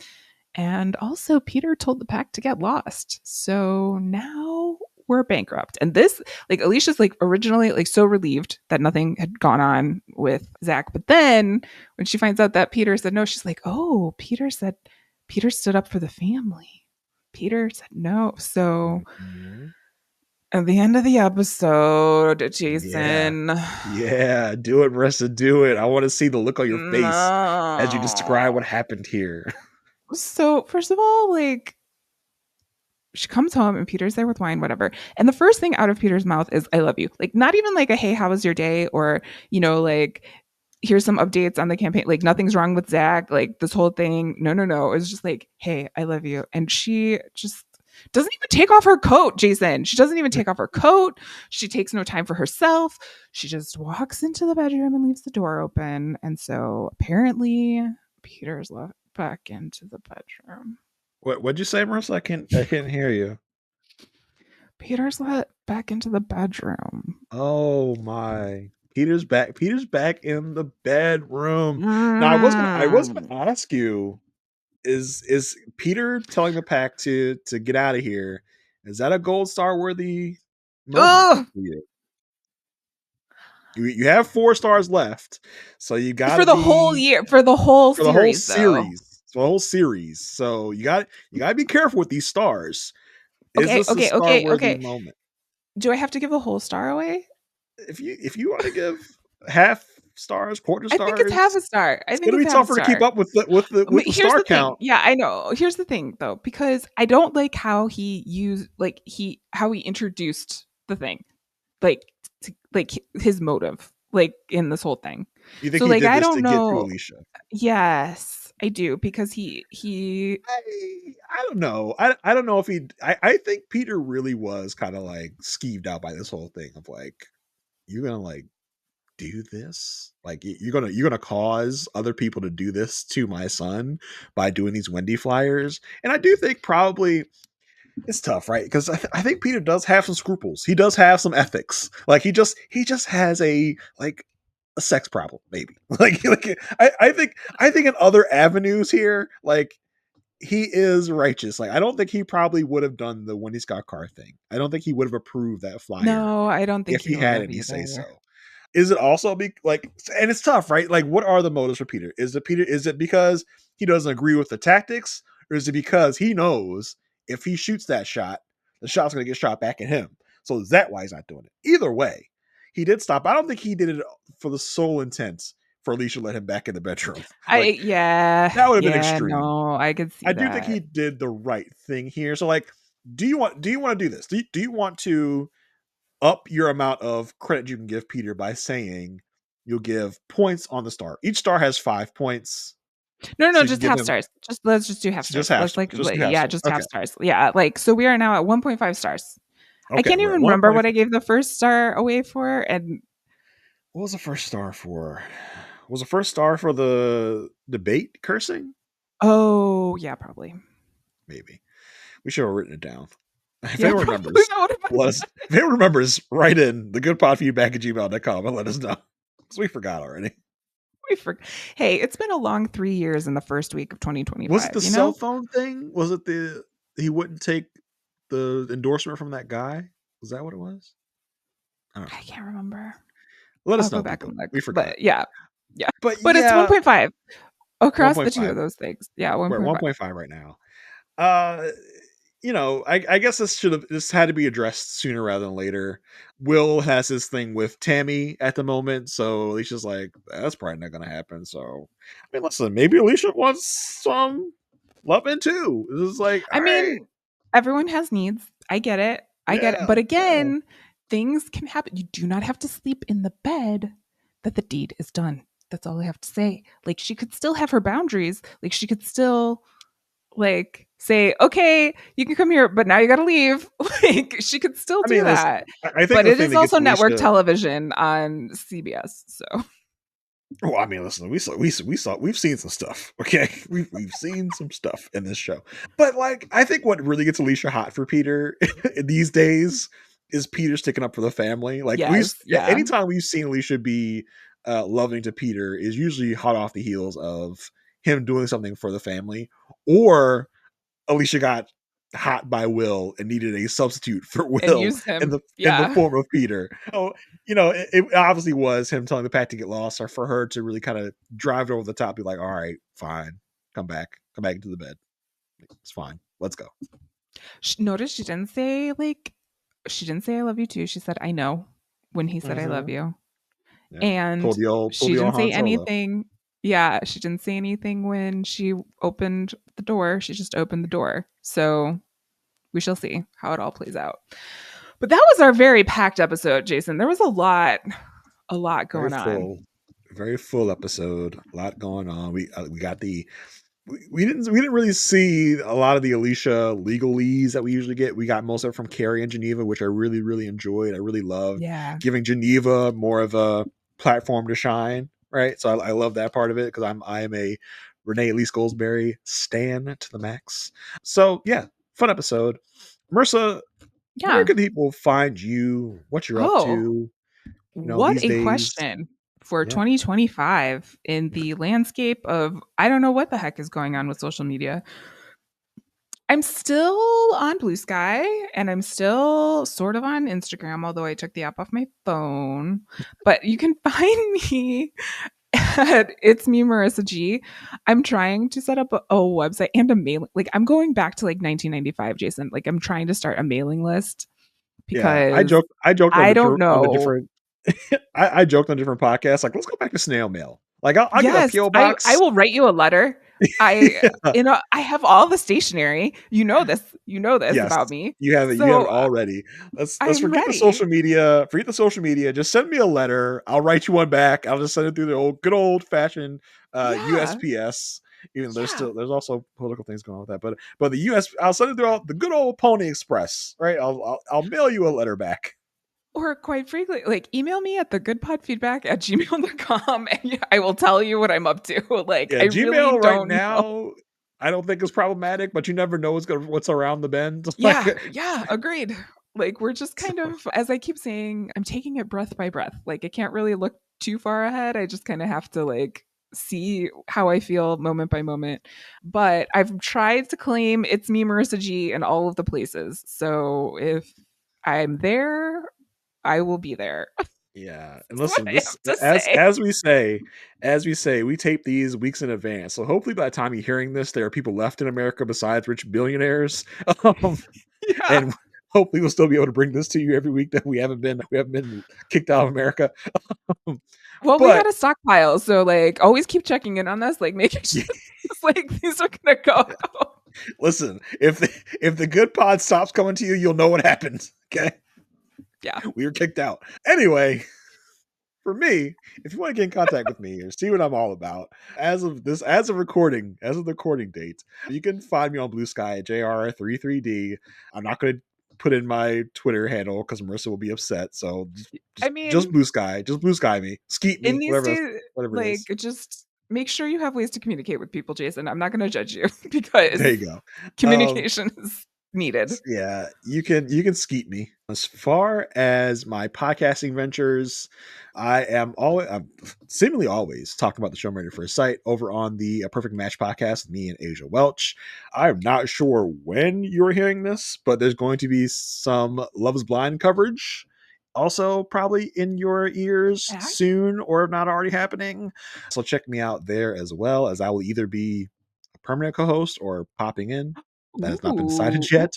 And also, Peter told the pack to get lost. So now we're bankrupt. And this, like, Alicia's like originally like so relieved that nothing had gone on with Zach. But then when she finds out that Peter said no, she's like, oh, Peter stood up for the family. Peter said no. So Mm-hmm. at the end of the episode, Yeah. Jason. Yeah. Do it, Marissa. Do it. I want to see the look on your face as you describe what No. happened here. So, first of all, like, she comes home and Peter's there with wine, whatever. And the first thing out of Peter's mouth is, I love you. Like, not even like a, hey, how was your day? Or, like, here's some updates on the campaign. Like, nothing's wrong with Zach. Like, this whole thing. No, no, no. It's just like, hey, I love you. And she just doesn't even take off her coat, Jason. She doesn't even take off her coat. She takes no time for herself. She just walks into the bedroom and leaves the door open. And so apparently, Peter's left back into the bedroom. What'd you say, Marissa? I can't hear you. Peter's let back into the bedroom. Oh my. Peter's back. Peter's back in the bedroom. Now I was gonna Mm. ask you, is Peter telling the pack to get out of here? Is that a gold star worthy moment Ugh! for you? You have 4 stars left, so you gotta For the whole be year, for the whole for the whole series, though. series. For the whole series. So you gotta be careful with these stars. Is Okay, this a okay, star okay, worthy okay. moment? Do I have to give a whole star away? If you want to give half stars, quarter I think it's half stars, a star. I it's think gonna it's be half a tougher to keep star. up with the Here's star the thing. count. Yeah, I know. Here's the thing, though, because I don't like how he used, like how he introduced the thing, like like his motive, like in this whole thing. You think So, he like, did I this don't to get to know. Alicia? Yes, I do because he. I don't know. I don't know if he. I think Peter really was kind of like skeeved out by this whole thing of like, you're gonna like do this, like you're gonna cause other people to do this to my son by doing these Wendy flyers. And I do think probably it's tough, right? Because I think Peter does have some scruples. He does have some ethics. Like he just has a like a sex problem, maybe. Like I think in other avenues here, like he is righteous. Like I don't think he probably would have done the Wendy Scott Carr thing. I don't think he would have approved that flyer No, I don't think if he he would had have any say either. so. Is it also be like, and it's tough, right? Like, what are the motives for Peter? Is it because he doesn't agree with the tactics, or is it because he knows if he shoots that shot, the shot's gonna get shot back at him? So is that why he's not doing it? Either way, he did stop. I don't think he did it for the sole intent for Alicia to let him back in the bedroom. Like Yeah, that would have been yeah, extreme. no, I could see I do think that. he did the right thing here. So like, do you want to do this? Do you want to up your amount of credit you can give Peter by saying you'll give points on the star. Each star has 5 points, No, so no, you can just give half them stars. Just let's just do half just stars. half Let's stars. Just do half yeah, stars. just half Okay. stars. Yeah, like so we are now at 1.5 stars. I Okay. can't We're even at remember 1.5. what I gave the first star away for, and What was the first star for? Was the first star for the debate cursing? oh yeah, probably. Maybe. We should have written it down. If Yeah, anyone probably remembers, that would have been let us, if anyone remembers, write in thegoodpodfeedback@gmail.com and let us know. Because we forgot already. we forgot. Hey, it's been a long 3 years in the first week of Was it 2025, the you cell know? phone thing? Was it the he wouldn't take the endorsement from that guy? Was that what it was? I don't I know. can't remember. Let I'll us go know, back people. and look. We forgot. But yeah. Yeah. But But it's yeah, 1.5 across the two of 1.5. those things. Yeah, We're at 1.5. 1.5 right now. Uh, I guess this had to be addressed sooner rather than later. Will has his thing with Tammy at the moment, so Alicia's like, that's probably not gonna happen. So I mean, listen, maybe Alicia wants some loving too. This is like, I all right, mean, everyone has needs. I get it. I get it. yeah, But yeah. again, things can happen. You do not have to sleep in the bed that the deed is done. That's all I have to say. Like she could still have her boundaries. Like she could still like say, "Okay, you can come here, but now you got to leave." Like she could still I do mean, listen, that. I think But the it thing is that gets also network Alicia. television on CBS. So, Oh, I mean, listen, we've seen some stuff. Okay, we've seen some stuff in this show, but like, I think what really gets Alicia hot for Peter these days is Peter sticking up for the family. Like, yes, yeah. anytime we've seen Alicia be loving to Peter is usually hot off the heels of him doing something for the family, or Alicia got hot by Will and needed a substitute for And Will use in him. the Yeah. form of Peter. Oh, it obviously was him telling the Pat to get lost, or for her to really kind of drive it over the top, be like, "All right, fine, come back into the bed. It's fine. Let's go." Notice she didn't say I love you too. She said I know when he said I love Mm-hmm. you. Yeah, And pulled she the old didn't say Han Solo. anything. Yeah, she didn't say anything when she opened the door. She just opened the door. So we shall see how it all plays out. But that was our very packed episode, Jason. There was a lot Very going on. full, very full episode. A lot going on. We got the we didn't really see a lot of the Alicia legalese that we usually get. We got most of it from Cary and Geneva, which I really enjoyed. I really loved Yeah. giving Geneva more of a platform to shine. Right, so I love that part of it because I am a Renee Elise Goldsberry stan to the max. So yeah, fun episode. Marissa, where Yeah. can people find you? What you're up Oh, to? what These a days. question for Yeah, 2025 in the landscape of I don't know what the heck is going on with social media. I'm still on Blue Sky and I'm still sort of on Instagram, although I took the app off my phone. But you can find me at It's Me, Marissa G. I'm trying to set up a website and a mailing. Like I'm going back to like 1995, Jason. Like I'm trying to start a mailing list yeah. because I joked I don't on the know. different. I joked on different podcasts, like, let's go back to snail mail. Like, I'll get a Yes, PO I box. will write you a letter. I Yeah. I have all the stationery. You know this Yes, about me. you have it So already. Let's I'm forget the ready. social media. Forget the social media. Just send me a letter. I'll write you one back. I'll just send it through the good old fashioned Yeah. USPS. Even though Yeah. there's also political things going on with that, but the US, I'll send it through the good old Pony Express. Right, I'll mail you a letter back. Or quite frankly, like email me at thegoodpodfeedback@gmail.com and I will tell you what I'm up to. Like Yeah, I really Gmail right don't know. now, I don't think is problematic, but you never know what's around the bend. Like, Yeah, yeah, agreed. Like we're just kind so, of, as I keep saying, I'm taking it breath by breath. Like I can't really look too far ahead. I just kind of have to like see how I feel moment by moment. But I've tried to claim It's Me, Marissa G in all of the places. So if I'm there, I will be there. yeah. And That's what listen, I this have to say. as we say, we tape these weeks in advance. So hopefully by the time you're hearing this, there are people left in America besides rich billionaires. Um, Yeah. and hopefully we'll still be able to bring this to you every week that we haven't been kicked out of America. Well, we had But a stockpile, so like always keep checking in on us, like making sure like these are gonna go out. listen, if the good pod stops coming to you, you'll know what happens. Okay, Yeah. we were kicked out anyway. For me, if you want to get in contact with me or see what I'm all about, as of the recording date, you can find me on Blue Sky at JR33D. I'm not going to put in my Twitter handle because Marissa will be upset. So I just mean, Blue Sky me, skeet in me, these whatever days, whatever it like is. just make sure you have ways to communicate with people, Jason. I'm not gonna judge you There because you go. communication is needed. Yeah, you can skeet me. As far as my podcasting ventures, I'm seemingly always talking about the show Married at First Sight over on the Perfect Match podcast with me and Asia Welch. I'm not sure when you're hearing this, but there's going to be some Love is Blind coverage also probably in your ears Yeah. soon, or if not already happening. So check me out there, as well as I will either be a permanent co-host or popping in. That has not been decided Ooh, yet.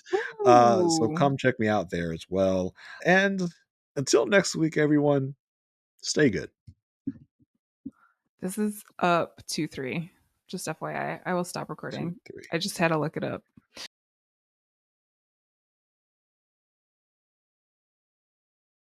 So ooh. come check me out there as well. And until next week, everyone, stay good. This is up 2-3. Just FYI, I will stop recording. 2, 3. I just had to look it up.